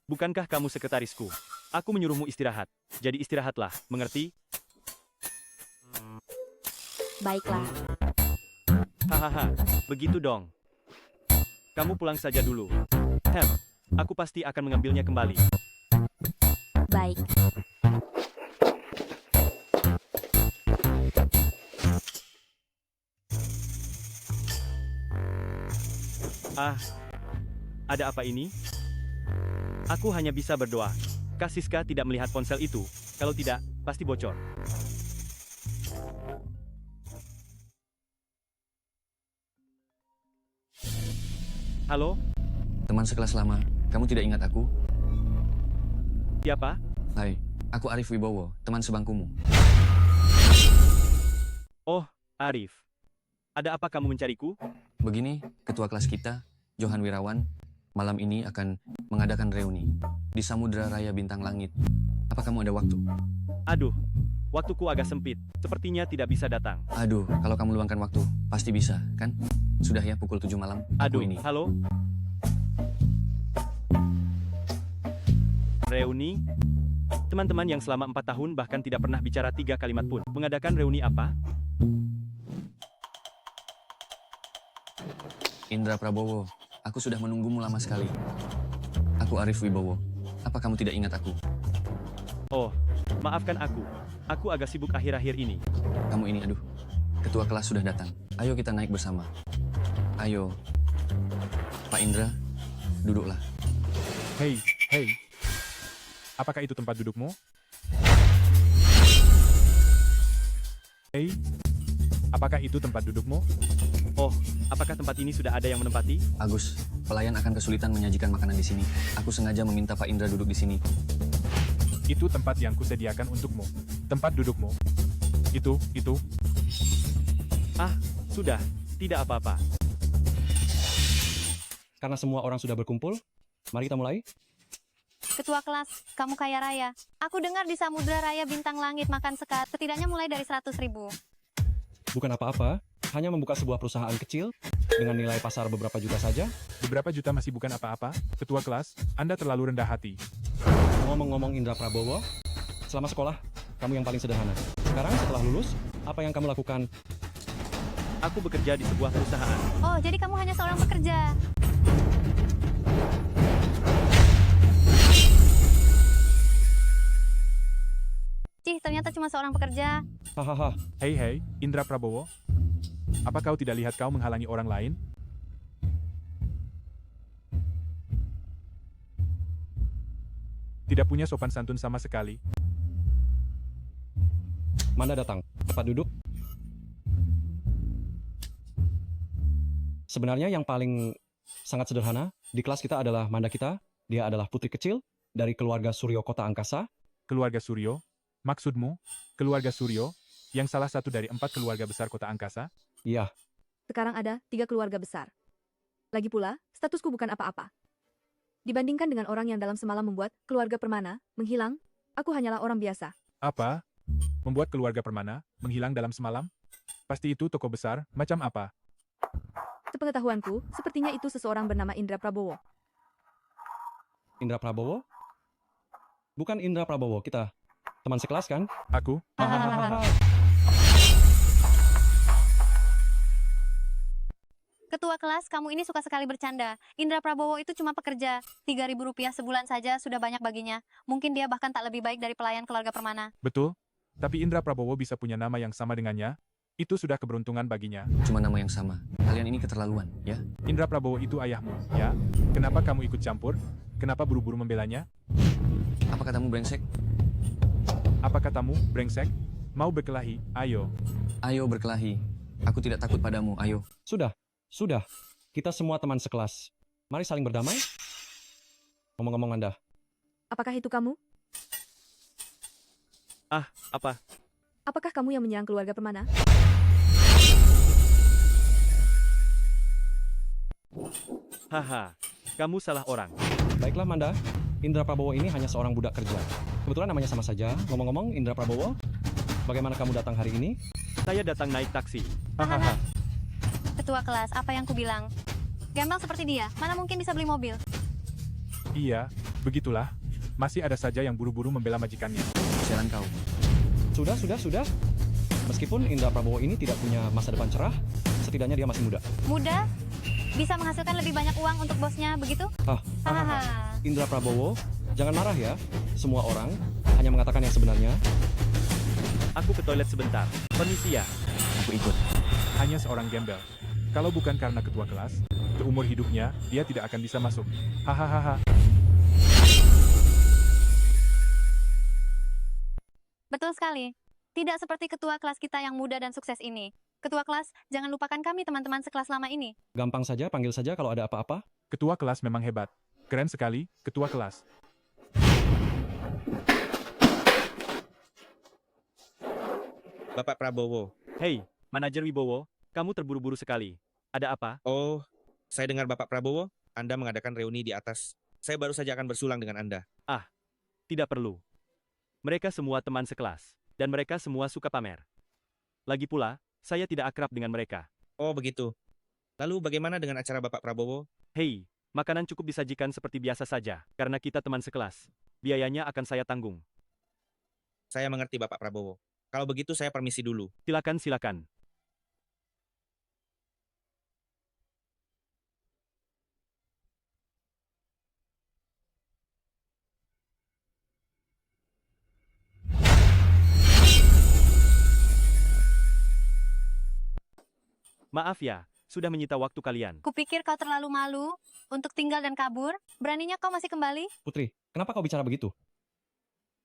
Bukankah kamu sekretarisku? Aku menyuruhmu istirahat. Jadi istirahatlah, mengerti? Baiklah. Hahaha, begitu dong. Kamu pulang saja dulu. Aku pasti akan mengambilnya kembali. Baik. Ah, ada apa ini? Aku hanya bisa berdoa. Kasiska tidak melihat ponsel itu. Kalau tidak, pasti bocor. Halo? Teman sekelas lama, kamu tidak ingat aku? Siapa? Hai, aku Arif Wibowo, teman sebangkumu. Oh, Arif. Ada apa kamu mencariku? Begini, ketua kelas kita, Johan Wirawan, malam ini akan mengadakan reuni di Samudra Raya Bintang Langit. Apa kamu ada waktu? Aduh, waktuku agak sempit. Sepertinya tidak bisa datang. Aduh, kalau kamu luangkan waktu, pasti bisa, kan? Sudah ya, pukul 7 malam. Aduh, ini. Halo? Reuni? Teman-teman yang selama 4 tahun bahkan tidak pernah bicara 3 kalimat pun. Mengadakan reuni apa? Indra Prabowo, aku sudah menunggumu lama sekali. Aku Arif Wibowo. Apa kamu tidak ingat aku? Oh, maafkan aku. Aku agak sibuk akhir-akhir ini. Kamu ini, aduh. Ketua kelas sudah datang. Ayo kita naik bersama. Ayo. Pak Indra, duduklah. Hei. Apakah itu tempat dudukmu? Hei, apakah itu tempat dudukmu? Oh, apakah tempat ini sudah ada yang menempati? Agus, pelayan akan kesulitan menyajikan makanan di sini. Aku sengaja meminta Pak Indra duduk di sini. Itu tempat yang kusediakan untukmu. Tempat dudukmu. Itu. Ah, sudah, tidak apa-apa. Karena semua orang sudah berkumpul, mari kita mulai. Ketua kelas, kamu kaya raya. Aku dengar di Samudra Raya Bintang Langit makan sekat, setidaknya mulai dari 100.000. Bukan apa-apa, hanya membuka sebuah perusahaan kecil dengan nilai pasar beberapa juta saja. Beberapa juta masih bukan apa-apa. Ketua kelas, Anda terlalu rendah hati. Ngomong-ngomong Indra Prabowo, selama sekolah, kamu yang paling sederhana. Sekarang setelah lulus, apa yang kamu lakukan? Aku bekerja di sebuah perusahaan. Oh, jadi kamu hanya seorang pekerja. Cih, ternyata cuma seorang pekerja. Hahaha. Hei, Indra Prabowo. Apa kau tidak lihat kau menghalangi orang lain? Tidak punya sopan santun sama sekali. Manda datang. Cepat duduk. Sebenarnya yang paling sangat sederhana di kelas kita adalah Manda kita. Dia adalah putri kecil dari keluarga Suryo Kota Angkasa. Keluarga Suryo? Maksudmu, keluarga Suryo, yang salah satu dari 4 keluarga besar Kota Angkasa? Iya. Sekarang ada 3 keluarga besar. Lagi pula, statusku bukan apa-apa. Dibandingkan dengan orang yang dalam semalam membuat keluarga Permana menghilang, aku hanyalah orang biasa. Apa? Membuat keluarga Permana menghilang dalam semalam? Pasti itu toko besar, macam apa? Sepengetahuanku, sepertinya itu seseorang bernama Indra Prabowo. Indra Prabowo? Bukan Indra Prabowo, kita teman sekelas kan? Aku? Ketua kelas, kamu ini suka sekali bercanda. Indra Prabowo itu cuma pekerja. 3.000 rupiah sebulan saja sudah banyak baginya. Mungkin dia bahkan tak lebih baik dari pelayan keluarga Permana. Betul, tapi Indra Prabowo bisa punya nama yang sama dengannya. Itu sudah keberuntungan baginya. Cuma nama yang sama. Kalian ini keterlaluan, ya? Indra Prabowo itu ayahmu, ya? Kenapa kamu ikut campur? Kenapa buru-buru membelanya? Apa katamu brengsek? Apa katamu, brengsek? Mau berkelahi? Ayo. Ayo berkelahi. Aku tidak takut padamu, ayo. Sudah. Kita semua teman sekelas. Mari saling berdamai. Ngomong-ngomong Anda. Apakah itu kamu? Ah, apa? Apakah kamu yang menyerang keluarga Permana? Haha, kamu salah orang. Baiklah Manda, Indra Prabowo ini hanya seorang budak kerja. Kebetulan namanya sama saja. Ngomong-ngomong, Indra Prabowo, bagaimana kamu datang hari ini? Saya datang naik taksi. Hahaha. Ketua kelas, apa yang kubilang? Gembel seperti dia, mana mungkin bisa beli mobil? Iya, begitulah. Masih ada saja yang buru-buru membela majikannya. Sialan kau. Sudah. Meskipun Indra Prabowo ini tidak punya masa depan cerah, setidaknya dia masih muda. Muda? Bisa menghasilkan lebih banyak uang untuk bosnya, begitu? Hahaha. Indra Prabowo, jangan marah ya. Semua orang hanya mengatakan yang sebenarnya. Aku ke toilet sebentar. Permisi ya. Aku ikut. Hanya seorang gembel. Kalau bukan karena ketua kelas, seumur hidupnya, dia tidak akan bisa masuk. Hahaha. Betul sekali. Tidak seperti ketua kelas kita yang muda dan sukses ini. Ketua kelas, jangan lupakan kami teman-teman sekelas lama ini. Gampang saja, panggil saja kalau ada apa-apa. Ketua kelas memang hebat. Keren sekali, ketua kelas. Bapak Prabowo. Hei, Manajer Wibowo, kamu terburu-buru sekali. Ada apa? Oh, saya dengar Bapak Prabowo, Anda mengadakan reuni di atas. Saya baru saja akan bersulang dengan Anda. Ah, tidak perlu. Mereka semua teman sekelas, dan mereka semua suka pamer. Lagi pula, saya tidak akrab dengan mereka. Oh, begitu. Lalu bagaimana dengan acara Bapak Prabowo? Hei, makanan cukup disajikan seperti biasa saja, karena kita teman sekelas. Biayanya akan saya tanggung. Saya mengerti Bapak Prabowo. Kalau begitu saya permisi dulu. Silakan. Maaf ya, sudah menyita waktu kalian. Kupikir kau terlalu malu untuk tinggal dan kabur. Beraninya kau masih kembali? Putri, kenapa kau bicara begitu?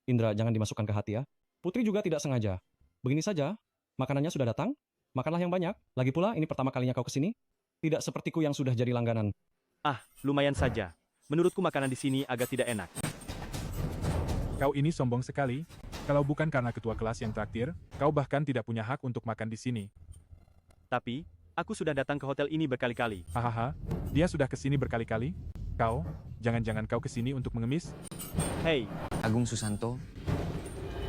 Indra, jangan dimasukkan ke hati ya. Putri juga tidak sengaja. Begini saja, makanannya sudah datang. Makanlah yang banyak. Lagi pula, ini pertama kalinya kau kesini. Tidak sepertiku yang sudah jadi langganan. Ah, lumayan saja. Menurutku makanan di sini agak tidak enak. Kau ini sombong sekali. Kalau bukan karena ketua kelas yang traktir, kau bahkan tidak punya hak untuk makan di sini. Tapi, aku sudah datang ke hotel ini berkali-kali. Hahaha, dia sudah kesini berkali-kali. Kau, jangan-jangan kau kesini untuk mengemis? Hei, Agung Susanto,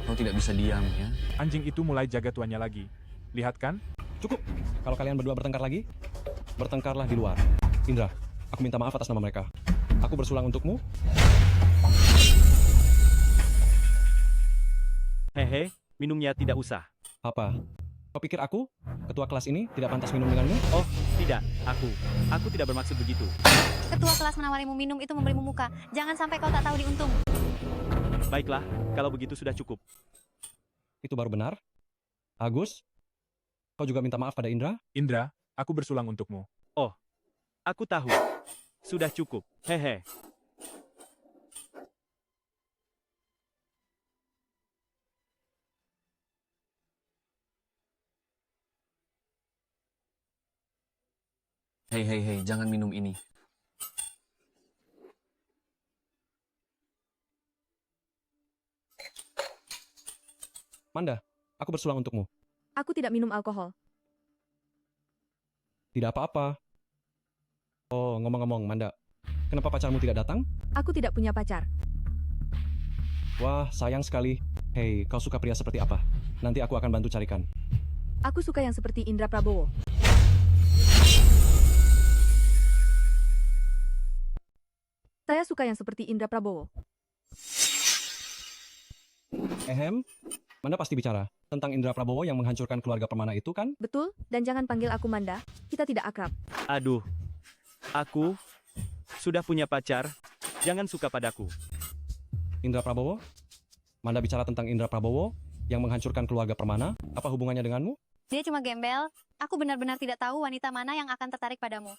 kau tidak bisa diam ya. Anjing itu mulai jaga tuannya lagi. Lihat kan? Cukup. Kalau kalian berdua bertengkar lagi, bertengkarlah di luar. Indra, aku minta maaf atas nama mereka. Aku bersulang untukmu. Hehe, minumnya tidak usah. Apa? Kau pikir aku, ketua kelas ini, tidak pantas minum denganmu? Oh, tidak. Aku tidak bermaksud begitu. Ketua kelas menawarimu minum itu memberimu muka. Jangan sampai kau tak tahu diuntung. Baiklah, kalau begitu sudah cukup. Itu baru benar. Agus, kau juga minta maaf pada Indra? Indra, aku bersulang untukmu. Oh, aku tahu. Sudah cukup. Hehe. Hei, jangan minum ini. Manda, aku bersulang untukmu. Aku tidak minum alkohol. Tidak apa-apa. Oh, ngomong-ngomong, Manda. Kenapa pacarmu tidak datang? Aku tidak punya pacar. Wah, sayang sekali. Hei, kau suka pria seperti apa? Nanti aku akan bantu carikan. Aku suka yang seperti Indra Prabowo. Saya suka yang seperti Indra Prabowo. Manda pasti bicara tentang Indra Prabowo yang menghancurkan keluarga Permana itu kan? Betul, dan jangan panggil aku Manda. Kita tidak akrab. Aduh, aku sudah punya pacar. Jangan suka padaku. Indra Prabowo? Manda bicara tentang Indra Prabowo yang menghancurkan keluarga Permana. Apa hubungannya denganmu? Dia cuma gembel. Aku benar-benar tidak tahu wanita mana yang akan tertarik padamu.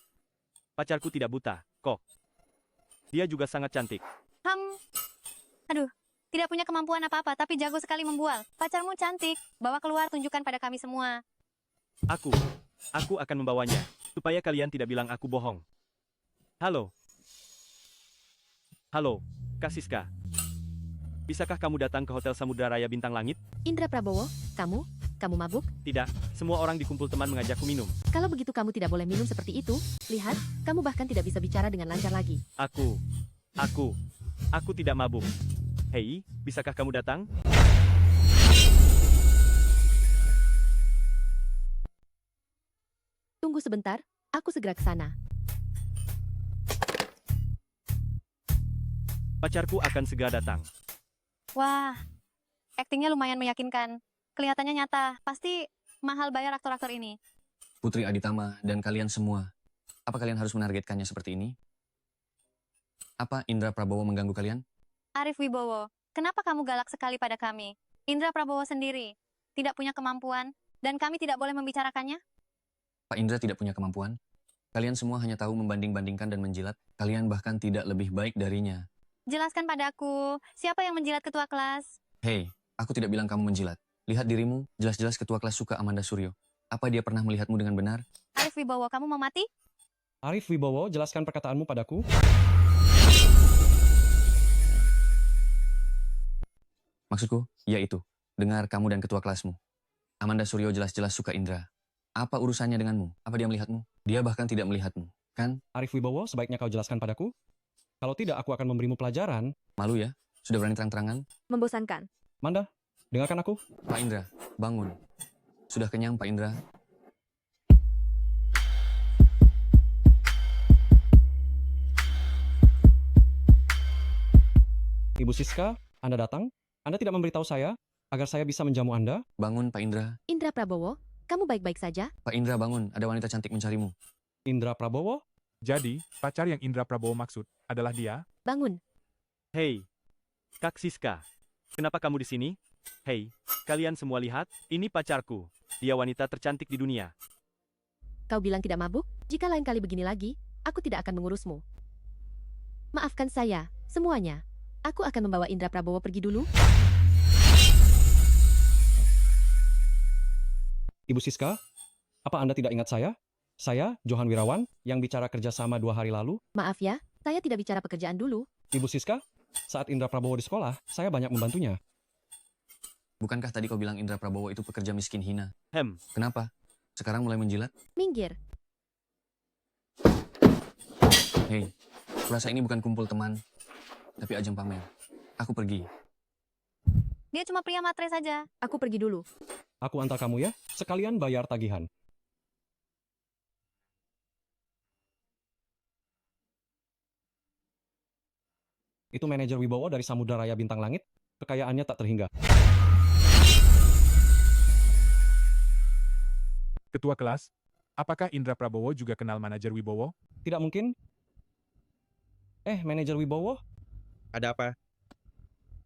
Pacarku tidak buta, kok. Dia juga sangat cantik. Aduh, tidak punya kemampuan apa-apa, tapi jago sekali membual. Pacarmu cantik. Bawa keluar, tunjukkan pada kami semua. Aku akan membawanya, supaya kalian tidak bilang aku bohong. Halo, Kak Siska. Bisakah kamu datang ke Hotel Samudra Raya Bintang Langit? Indra Prabowo, kamu mabuk? Tidak, semua orang di kumpul teman mengajakku minum. Kalau begitu kamu tidak boleh minum seperti itu. Lihat, kamu bahkan tidak bisa bicara dengan lancar lagi. Aku tidak mabuk. Hei, bisakah kamu datang? Tunggu sebentar, aku segera ke sana. Pacarku akan segera datang. Wah, aktingnya lumayan meyakinkan. Kelihatannya nyata. Pasti mahal bayar aktor-aktor ini. Putri Aditama dan kalian semua. Apa kalian harus menargetkannya seperti ini? Apa Indra Prabowo mengganggu kalian? Arif Wibowo, kenapa kamu galak sekali pada kami? Indra Prabowo sendiri tidak punya kemampuan dan kami tidak boleh membicarakannya? Pak Indra tidak punya kemampuan. Kalian semua hanya tahu membanding-bandingkan dan menjilat. Kalian bahkan tidak lebih baik darinya. Jelaskan padaku, siapa yang menjilat ketua kelas? Hei, aku tidak bilang kamu menjilat. Lihat dirimu, jelas-jelas ketua kelas suka Amanda Suryo. Apa dia pernah melihatmu dengan benar? Arif Wibowo, kamu mau mati? Arif Wibowo, jelaskan perkataanmu padaku. Maksudku, yaitu, dengar kamu dan ketua kelasmu. Amanda Suryo jelas-jelas suka Indra. Apa urusannya denganmu? Apa dia melihatmu? Dia bahkan tidak melihatmu, kan? Arif Wibowo, sebaiknya kau jelaskan padaku. Kalau tidak, aku akan memberimu pelajaran. Malu ya? Sudah berani terang-terangan? Membosankan. Manda, dengarkan aku. Pak Indra, bangun. Sudah kenyang, Pak Indra? Ibu Siska, Anda datang? Anda tidak memberitahu saya agar saya bisa menjamu Anda? Bangun, Pak Indra. Indra Prabowo, kamu baik-baik saja? Pak Indra, bangun. Ada wanita cantik mencarimu. Indra Prabowo? Jadi, pacar yang Indra Prabowo maksud adalah dia? Bangun. Hei, Kak Siska. Kenapa kamu di sini? Hei, kalian semua lihat, ini pacarku. Dia wanita tercantik di dunia. Kau bilang tidak mabuk? Jika lain kali begini lagi, aku tidak akan mengurusmu. Maafkan saya, semuanya. Aku akan membawa Indra Prabowo pergi dulu. Ibu Siska, apa Anda tidak ingat saya? Saya, Johan Wirawan, yang bicara kerjasama 2 hari lalu. Maaf ya, saya tidak bicara pekerjaan dulu. Ibu Siska, saat Indra Prabowo di sekolah, saya banyak membantunya. Bukankah tadi kau bilang Indra Prabowo itu pekerja miskin hina? Kenapa? Sekarang mulai menjilat? Minggir. Hei, kurasa ini bukan kumpul teman, tapi ajang pamer. Aku pergi. Dia cuma pria matre saja. Aku pergi dulu. Aku antar kamu ya, sekalian bayar tagihan. Itu manajer Wibowo dari Samudra Raya Bintang Langit, kekayaannya tak terhingga. Ketua kelas, apakah Indra Prabowo juga kenal manajer Wibowo? Tidak mungkin. Manajer Wibowo? Ada apa?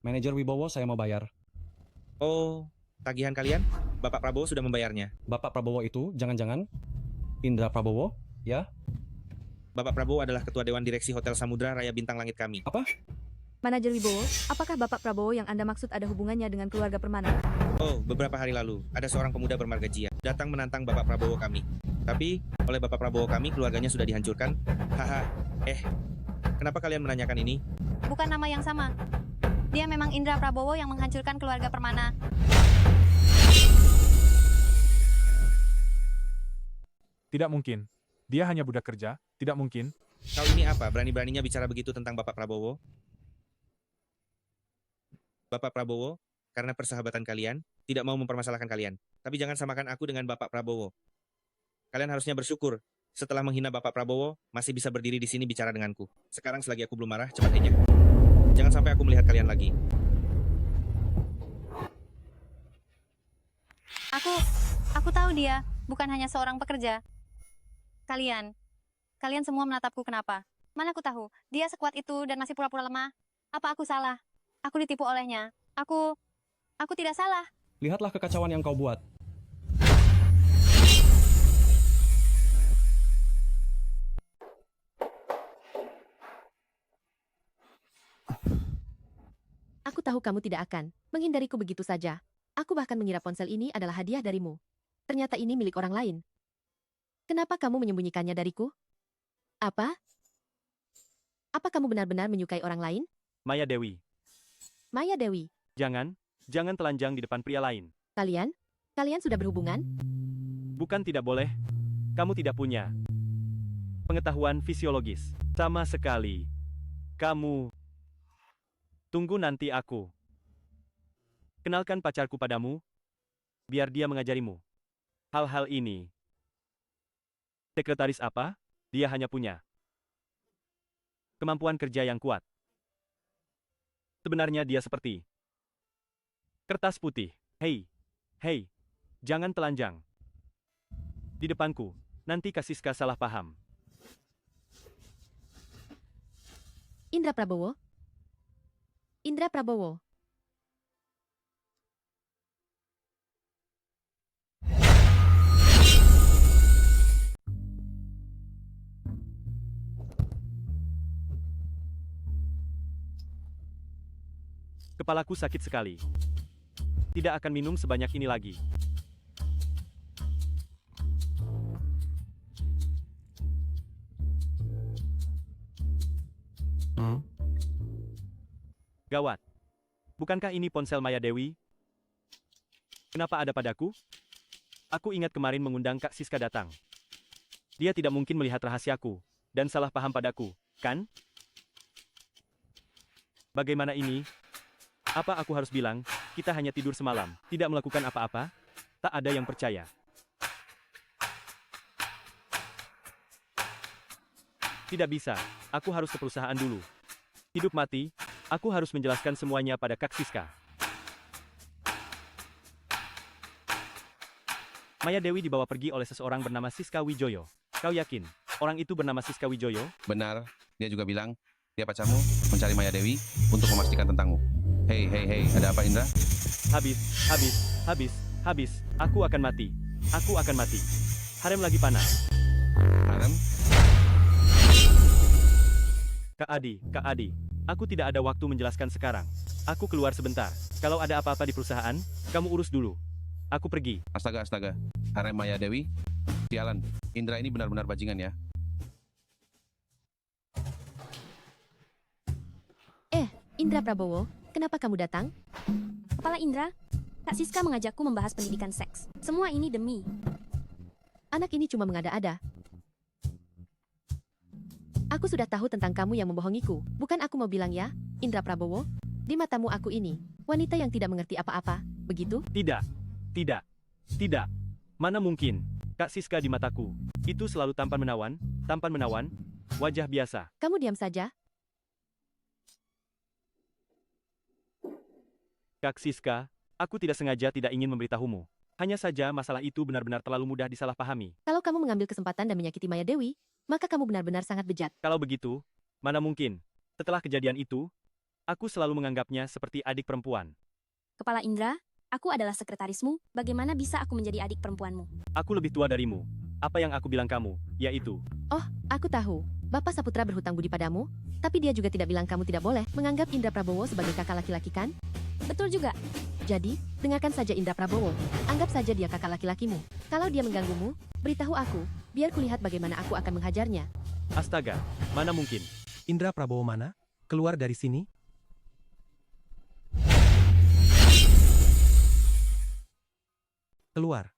Manajer Wibowo saya mau bayar. Oh, tagihan kalian? Bapak Prabowo sudah membayarnya. Bapak Prabowo itu jangan-jangan Indra Prabowo, ya? Bapak Prabowo adalah ketua Dewan Direksi Hotel Samudra Raya Bintang Langit kami. Apa? Manajer Wibowo, apakah Bapak Prabowo yang Anda maksud ada hubungannya dengan keluarga Permana? Oh, beberapa hari lalu, ada seorang pemuda bermarga Jia datang menantang Bapak Prabowo kami. Tapi, oleh Bapak Prabowo kami, keluarganya sudah dihancurkan. Haha, kenapa kalian menanyakan ini? Bukan nama yang sama. Dia memang Indra Prabowo yang menghancurkan keluarga Permana. Tidak mungkin. Dia hanya budak kerja, tidak mungkin. Kau ini apa? Berani-beraninya bicara begitu tentang Bapak Prabowo? Bapak Prabowo, karena persahabatan kalian, tidak mau mempermasalahkan kalian. Tapi jangan samakan aku dengan Bapak Prabowo. Kalian harusnya bersyukur. Setelah menghina Bapak Prabowo, masih bisa berdiri di sini bicara denganku. Sekarang selagi aku belum marah, cepat aja. Jangan sampai aku melihat kalian lagi. Aku tahu dia bukan hanya seorang pekerja. Kalian semua menatapku kenapa? Mana aku tahu, dia sekuat itu dan masih pura-pura lemah. Apa aku salah? Aku ditipu olehnya. Aku tidak salah. Lihatlah kekacauan yang kau buat. Aku tahu kamu tidak akan menghindariku begitu saja. Aku bahkan mengira ponsel ini adalah hadiah darimu. Ternyata ini milik orang lain. Kenapa kamu menyembunyikannya dariku? Apa? Apa kamu benar-benar menyukai orang lain? Maya Dewi, Maya Dewi, jangan telanjang di depan pria lain. kalian sudah berhubungan? Bukan tidak boleh. Kamu tidak punya pengetahuan fisiologis. Sama sekali. Kamu... Tunggu nanti aku kenalkan pacarku padamu, biar dia mengajarimu hal-hal ini. Sekretaris apa? Dia hanya punya kemampuan kerja yang kuat. Sebenarnya dia seperti kertas putih. Hei, jangan telanjang di depanku, nanti Kasiska salah paham. Indra Prabowo? Indra Prabowo. Kepalaku sakit sekali. Tidak akan minum sebanyak ini lagi. Gawat. Bukankah ini ponsel Maya Dewi? Kenapa ada padaku? Aku ingat kemarin mengundang Kak Siska datang. Dia tidak mungkin melihat rahasiaku dan salah paham padaku, kan? Bagaimana ini? Apa aku harus bilang, kita hanya tidur semalam, tidak melakukan apa-apa? Tak ada yang percaya. Tidak bisa, aku harus ke perusahaan dulu. Hidup mati, aku harus menjelaskan semuanya pada Kak Siska. Maya Dewi dibawa pergi oleh seseorang bernama Siska Wijoyo. Kau yakin, orang itu bernama Siska Wijoyo? Benar, dia juga bilang, dia pacarmu mencari Maya Dewi untuk memastikan tentangmu. Hei, ada apa Indra? Habis, aku akan mati. Aku akan mati. Harem lagi panas. Harem? Kak Adi, aku tidak ada waktu menjelaskan sekarang. Aku keluar sebentar. Kalau ada apa-apa di perusahaan, kamu urus dulu. Aku pergi. Astaga. Harem Maya Dewi? Sialan, Indra ini benar-benar bajingan ya. Indra Prabowo, kenapa kamu datang? Kepala Indra, Kak Siska mengajakku membahas pendidikan seks. Semua ini demi Anak ini cuma mengada-ada. Aku sudah tahu tentang kamu yang membohongiku. Bukan aku mau bilang ya, Indra Prabowo? Di matamu aku ini, wanita yang tidak mengerti apa-apa, begitu? Tidak. Tidak. Tidak. Mana mungkin? Kak Siska di mataku. Itu selalu tampan menawan, wajah biasa. Kamu diam saja. Kak Siska, aku tidak sengaja tidak ingin memberitahumu. Hanya saja masalah itu benar-benar terlalu mudah disalahpahami. Kalau kamu mengambil kesempatan dan menyakiti Maya Dewi, maka kamu benar-benar sangat bejat. Kalau begitu, mana mungkin? Setelah kejadian itu, aku selalu menganggapnya seperti adik perempuan. Kepala Indra, aku adalah sekretarismu, bagaimana bisa aku menjadi adik perempuanmu? Aku lebih tua darimu. Apa yang aku bilang kamu, yaitu... Oh, aku tahu. Bapak Saputra berhutang budi padamu, tapi dia juga tidak bilang kamu tidak boleh menganggap Indra Prabowo sebagai kakak laki-laki kan? Betul juga. Jadi, dengarkan saja Indra Prabowo. Anggap saja dia kakak laki-lakimu. Kalau dia mengganggumu, beritahu aku, biar kulihat bagaimana aku akan menghajarnya. Astaga, mana mungkin? Indra Prabowo mana? Keluar dari sini. Keluar.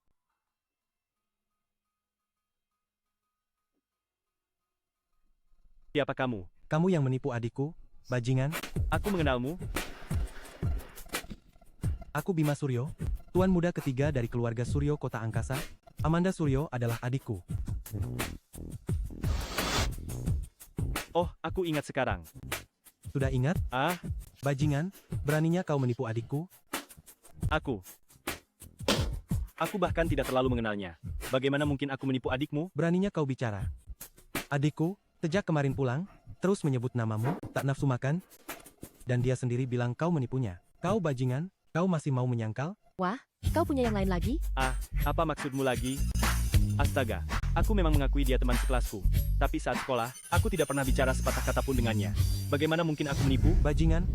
Siapa kamu? Kamu yang menipu adikku, bajingan. Aku mengenalmu. Aku Bima Suryo, tuan muda ketiga dari keluarga Suryo Kota Angkasa. Amanda Suryo adalah adikku. Oh, aku ingat sekarang. Sudah ingat? Ah, bajingan, beraninya kau menipu adikku? Aku bahkan tidak terlalu mengenalnya. Bagaimana mungkin aku menipu adikmu? Beraninya kau bicara. Adikku, sejak kemarin pulang, terus menyebut namamu, tak nafsu makan, dan dia sendiri bilang kau menipunya. Kau bajingan, kau masih mau menyangkal? Wah, kau punya yang lain lagi? Ah, apa maksudmu lagi? Astaga, aku memang mengakui dia teman sekelasku. Tapi saat sekolah, aku tidak pernah bicara sepatah kata pun dengannya. Bagaimana mungkin aku menipu? Bajingan,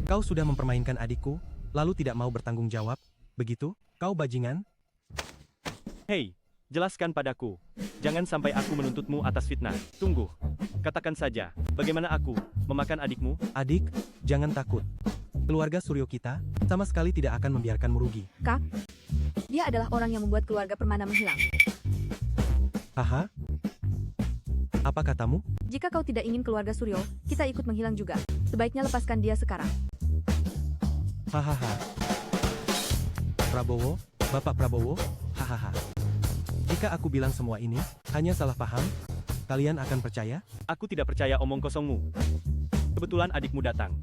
kau sudah mempermainkan adikku, lalu tidak mau bertanggung jawab, begitu? Kau bajingan? Hei, jelaskan padaku. Jangan sampai aku menuntutmu atas fitnah. Tunggu. Katakan saja, bagaimana aku memakan adikmu? Adik, jangan takut. Keluarga Suryo kita sama sekali tidak akan membiarkanmu rugi. Kak, dia adalah orang yang membuat keluarga Permana menghilang. Haha. Apa katamu? Jika kau tidak ingin keluarga Suryo, kita ikut menghilang juga. Sebaiknya lepaskan dia sekarang. Hahaha. Prabowo, Bapak Prabowo, hahaha. Jika aku bilang semua ini hanya salah paham, kalian akan percaya? Aku tidak percaya omong kosongmu. Kebetulan adikmu datang.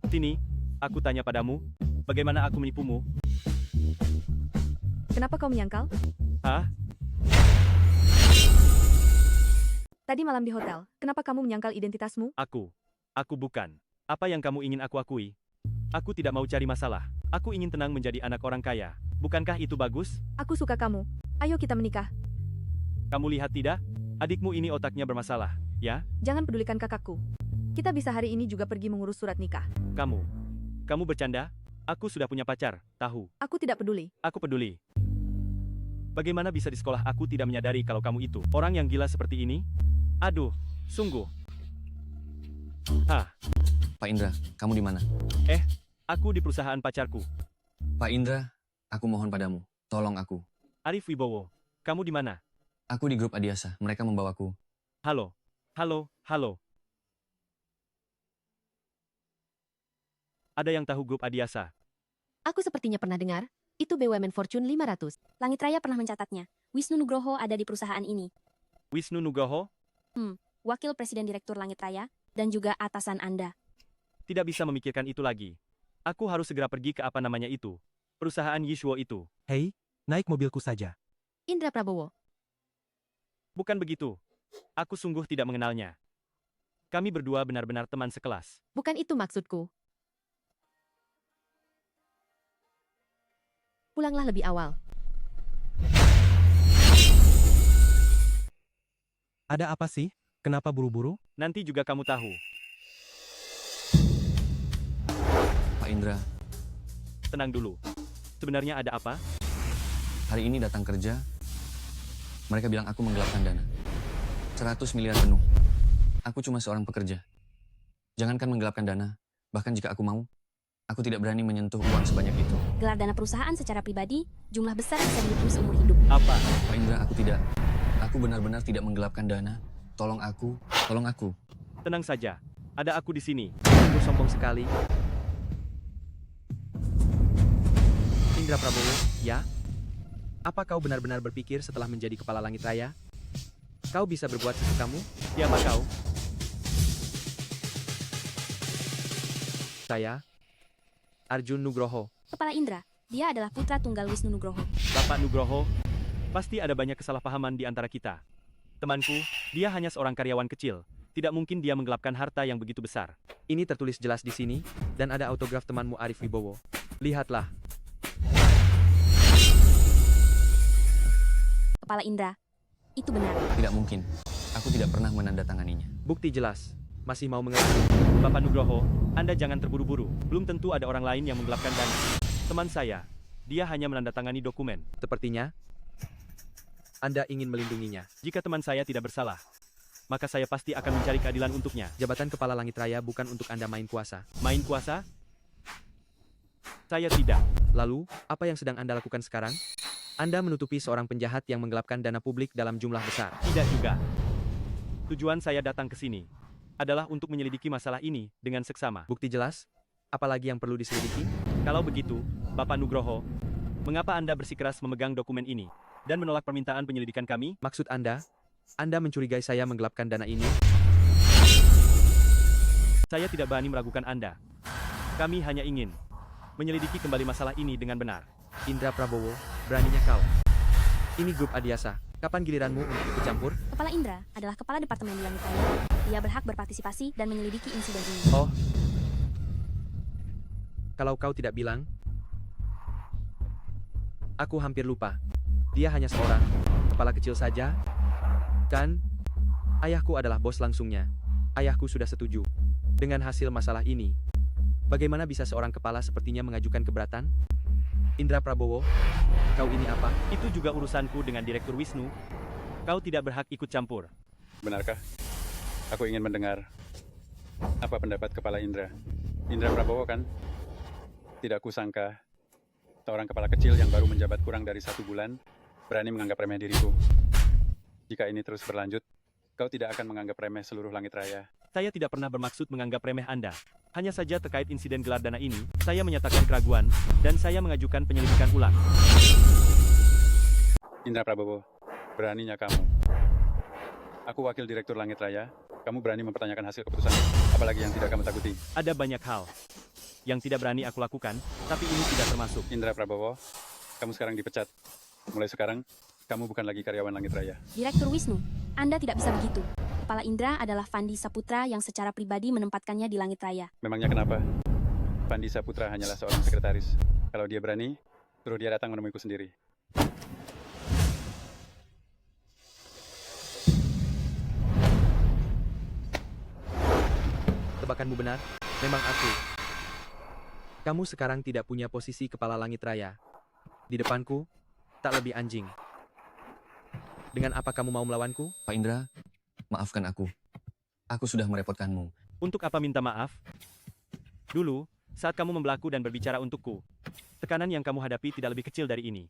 Sini, aku tanya padamu, bagaimana aku menipumu? Kenapa kau menyangkal? Hah? Tadi malam di hotel, kenapa kamu menyangkal identitasmu? Aku bukan. Apa yang kamu ingin aku akui? Aku tidak mau cari masalah. Aku ingin tenang menjadi anak orang kaya. Bukankah itu bagus? Aku suka kamu. Ayo kita menikah. Kamu lihat tidak? Adikmu ini otaknya bermasalah, ya? Jangan pedulikan kakakku. Kita bisa hari ini juga pergi mengurus surat nikah. Kamu bercanda? Aku sudah punya pacar, tahu. Aku tidak peduli. Aku peduli. Bagaimana bisa di sekolah aku tidak menyadari kalau kamu itu orang yang gila seperti ini? Aduh, sungguh. Hah? Pak Indra, kamu di mana? Aku di perusahaan pacarku. Pak Indra, aku mohon padamu, tolong aku. Arif Wibowo, kamu di mana? Aku di grup Adiasa, mereka membawaku. Halo. Ada yang tahu grup Adiasa? Aku sepertinya pernah dengar, itu BUMN Fortune 500. Langit Raya pernah mencatatnya. Wisnu Nugroho ada di perusahaan ini. Wisnu Nugroho? Wakil Presiden Direktur Langit Raya, dan juga atasan Anda. Tidak bisa memikirkan itu lagi. Aku harus segera pergi ke apa namanya itu. Perusahaan Yishuo itu. Hei, naik mobilku saja. Indra Prabowo. Bukan begitu. Aku sungguh tidak mengenalnya. Kami berdua benar-benar teman sekelas. Bukan itu maksudku. Pulanglah lebih awal. Ada apa sih? Kenapa buru-buru? Nanti juga kamu tahu. Pak Indra, tenang dulu. Sebenarnya ada apa? hari ini datang kerja, mereka bilang aku menggelapkan dana. 100 miliar penuh. Aku cuma seorang pekerja. Jangankan menggelapkan dana, bahkan jika aku mau, aku tidak berani menyentuh uang sebanyak itu. Gelar dana perusahaan secara pribadi, jumlah besar bisa dihitung seumur hidup. Apa? Pak Indra, aku tidak. Aku benar-benar tidak menggelapkan dana. Tolong aku, tolong aku. Tenang saja, ada aku di sini. Aku sombong sekali. Indra Prabowo, ya? Apa kau benar-benar berpikir setelah menjadi kepala Langit Raya? Kau bisa berbuat sesukamu? Siapa kau? Saya, Arjun Nugroho. Kepala Indra, dia adalah putra tunggal Wisnu Nugroho. Bapak Nugroho, pasti ada banyak kesalahpahaman di antara kita. Temanku, dia hanya seorang karyawan kecil. Tidak mungkin dia menggelapkan harta yang begitu besar. Ini tertulis jelas di sini, dan ada autograf temanmu Arif Wibowo. Lihatlah. Kepala Indra, itu benar. Tidak mungkin. Aku tidak pernah menandatanganinya. Bukti jelas. Masih mau mengerti? Bapak Nugroho, Anda jangan terburu-buru. Belum tentu ada orang lain yang menggelapkan dana. Teman saya, dia hanya menandatangani dokumen. Sepertinya, Anda ingin melindunginya. Jika teman saya tidak bersalah, maka saya pasti akan mencari keadilan untuknya. Jabatan Kepala Langit Raya bukan untuk Anda main kuasa. Main kuasa? Saya tidak. Lalu, apa yang sedang Anda lakukan sekarang? Anda menutupi seorang penjahat yang menggelapkan dana publik dalam jumlah besar. Tidak juga. Tujuan saya datang ke sini adalah untuk menyelidiki masalah ini dengan seksama. Bukti jelas? Apalagi yang perlu diselidiki? Kalau begitu, Bapak Nugroho, mengapa Anda bersikeras memegang dokumen ini dan menolak permintaan penyelidikan kami? Maksud Anda mencurigai saya menggelapkan dana ini? Saya tidak berani meragukan Anda. Kami hanya ingin menyelidiki kembali masalah ini dengan benar. Indra Prabowo, beraninya kau. Ini grup Adiasa. Kapan giliranmu untuk ikut campur? Kepala Indra adalah kepala departemen di Langit Raya. Dia berhak berpartisipasi dan menyelidiki insiden ini. Oh. Kalau kau tidak bilang, aku hampir lupa. Dia hanya seorang kepala kecil saja. Kan? Ayahku adalah bos langsungnya. Ayahku sudah setuju dengan hasil masalah ini. Bagaimana bisa seorang kepala sepertinya mengajukan keberatan? Indra Prabowo, kau ini apa? Itu juga urusanku dengan Direktur Wisnu. Kau tidak berhak ikut campur. Benarkah? Aku ingin mendengar apa pendapat Kepala Indra. Indra Prabowo kan? Tidak kusangka seorang kepala kecil yang baru menjabat kurang dari 1 bulan berani menganggap remeh diriku. Jika ini terus berlanjut, kau tidak akan menganggap remeh seluruh Langit Raya. Saya tidak pernah bermaksud menganggap remeh Anda. Hanya saja terkait insiden gelar dana ini, saya menyatakan keraguan, dan saya mengajukan penyelidikan ulang. Indra Prabowo, beraninya kamu. Aku wakil Direktur Langit Raya, kamu berani mempertanyakan hasil keputusan, apalagi yang tidak kamu takuti. Ada banyak hal yang tidak berani aku lakukan, tapi ini tidak termasuk. Indra Prabowo, kamu sekarang dipecat. Mulai sekarang, kamu bukan lagi karyawan Langit Raya. Direktur Wisnu, Anda tidak bisa begitu. Kepala Indra adalah Fandi Saputra yang secara pribadi menempatkannya di Langit Raya. Memangnya kenapa? Fandi Saputra hanyalah seorang sekretaris. Kalau dia berani, suruh dia datang menemuiku sendiri. Tebakanmu benar, memang aku. Kamu sekarang tidak punya posisi Kepala Langit Raya. Di depanku, tak lebih anjing. Dengan apa kamu mau melawanku? Pak Indra, maafkan aku. Aku sudah merepotkanmu. Untuk apa minta maaf? Dulu, saat kamu membelaku dan berbicara untukku, tekanan yang kamu hadapi tidak lebih kecil dari ini.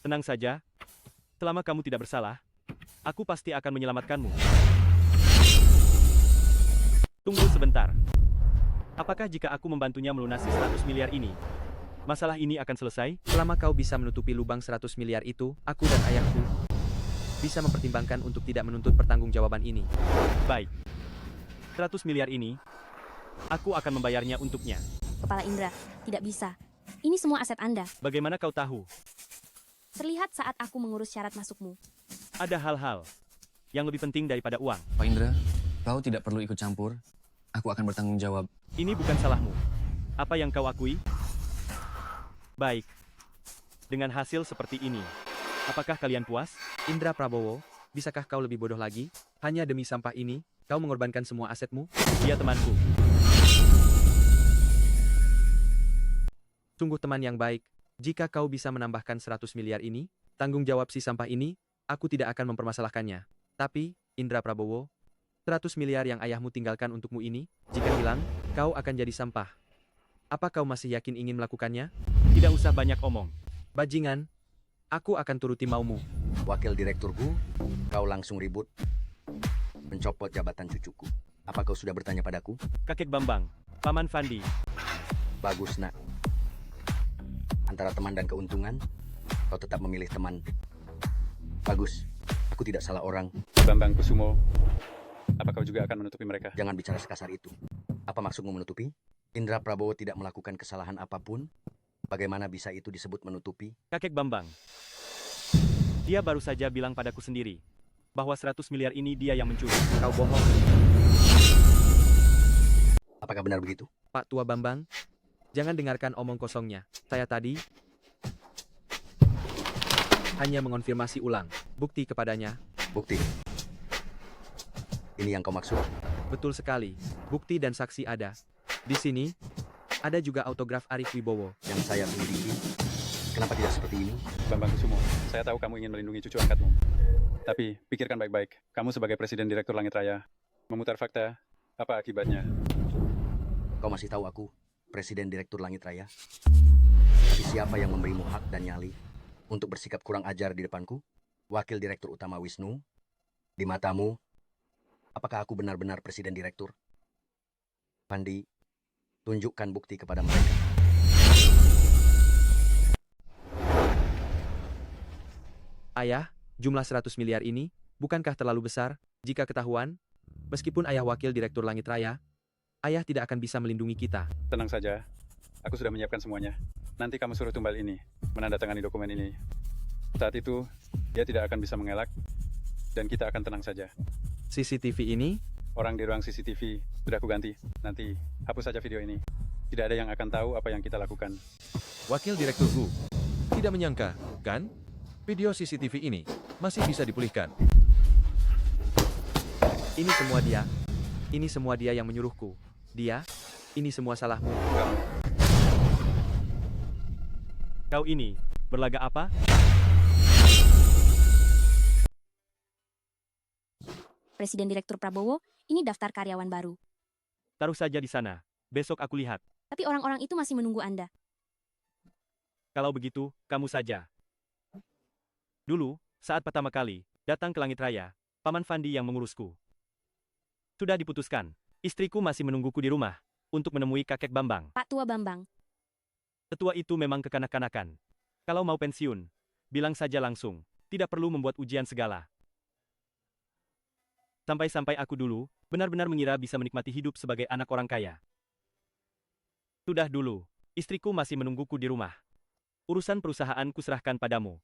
Tenang saja, selama kamu tidak bersalah, aku pasti akan menyelamatkanmu. Tunggu sebentar. Apakah jika aku membantunya melunasi 100 miliar ini, masalah ini akan selesai? Selama kau bisa menutupi lubang 100 miliar itu, aku dan ayahku bisa mempertimbangkan untuk tidak menuntut pertanggungjawaban ini. Baik. 100 miliar ini, aku akan membayarnya untuknya. Kepala Indra, tidak bisa. Ini semua aset Anda. Bagaimana kau tahu? Terlihat saat aku mengurus syarat masukmu. Ada hal-hal yang lebih penting daripada uang. Pak Indra, kau tidak perlu ikut campur. Aku akan bertanggung jawab. Ini bukan salahmu. Apa yang kau akui? Baik. Dengan hasil seperti ini, apakah kalian puas? Indra Prabowo, bisakah kau lebih bodoh lagi? Hanya demi sampah ini, kau mengorbankan semua asetmu? Dia temanku. Sungguh teman yang baik. Jika kau bisa menambahkan 100 miliar ini, tanggung jawab si sampah ini, aku tidak akan mempermasalahkannya. Tapi, Indra Prabowo, 100 miliar yang ayahmu tinggalkan untukmu ini, jika hilang, kau akan jadi sampah. Apa kau masih yakin ingin melakukannya? Tidak usah banyak omong. Bajingan, Aku akan turuti maumu. Wakil direkturku, kau langsung ribut mencopot jabatan cucuku. Apa kau sudah bertanya padaku? Kakek Bambang, Paman Fandi. Bagus, nak. Antara teman dan keuntungan, kau tetap memilih teman. Bagus. Aku tidak salah orang. Bambang Kusumo, apa kau juga akan menutupi mereka? Jangan bicara sekasar itu. Apa maksudmu menutupi? Indra Prabowo tidak melakukan kesalahan apapun. Bagaimana bisa itu disebut menutupi? Kakek Bambang. Dia baru saja bilang padaku sendiri bahwa 100 miliar ini dia yang mencuri. Kau bohong. Apakah benar begitu? Pak Tua Bambang, jangan dengarkan omong kosongnya. Saya tadi hanya mengonfirmasi ulang bukti kepadanya. Bukti? Ini yang kau maksud? Betul sekali. Bukti dan saksi ada. Di sini ada juga autograf Arif Wibowo. Yang saya miliki. Kenapa tidak seperti ini? Bambang Kusumo, saya tahu kamu ingin melindungi cucu angkatmu. Tapi, pikirkan baik-baik. Kamu sebagai Presiden Direktur Langit Raya, memutar fakta, apa akibatnya? Kau masih tahu aku, Presiden Direktur Langit Raya? Tapi siapa yang memberimu hak dan nyali untuk bersikap kurang ajar di depanku? Wakil Direktur Utama Wisnu? Di matamu, apakah aku benar-benar Presiden Direktur? Pandi, tunjukkan bukti kepada mereka. Ayah, jumlah 100 miliar ini, bukankah terlalu besar? Jika ketahuan, meskipun ayah wakil direktur Langit Raya, ayah tidak akan bisa melindungi kita. Tenang saja, aku sudah menyiapkan semuanya. Nanti kamu suruh tumbal ini, menandatangani dokumen ini. Saat itu, dia tidak akan bisa mengelak, dan kita akan tenang saja. CCTV ini? Orang di ruang CCTV sudah aku ganti. Nanti, hapus saja video ini. Tidak ada yang akan tahu apa yang kita lakukan. Wakil Direktur Gu, tidak menyangka, kan? Video CCTV ini masih bisa dipulihkan. Ini semua dia. Ini semua dia yang menyuruhku. Dia, ini semua salahmu. Kau ini, berlaga apa? Presiden Direktur Prabowo, ini daftar karyawan baru. Taruh saja di sana. Besok aku lihat. Tapi orang-orang itu masih menunggu Anda. Kalau begitu, kamu saja. Dulu, saat pertama kali datang ke Langit Raya, Paman Fandi yang mengurusku. Sudah diputuskan, istriku masih menungguku di rumah untuk menemui kakek Bambang. Pak Tua Bambang. Tetua itu memang kekanak-kanakan. Kalau mau pensiun, bilang saja langsung. Tidak perlu membuat ujian segala. Sampai-sampai aku dulu, benar-benar mengira bisa menikmati hidup sebagai anak orang kaya. Sudah dulu, istriku masih menungguku di rumah. Urusan perusahaan kuserahkan padamu.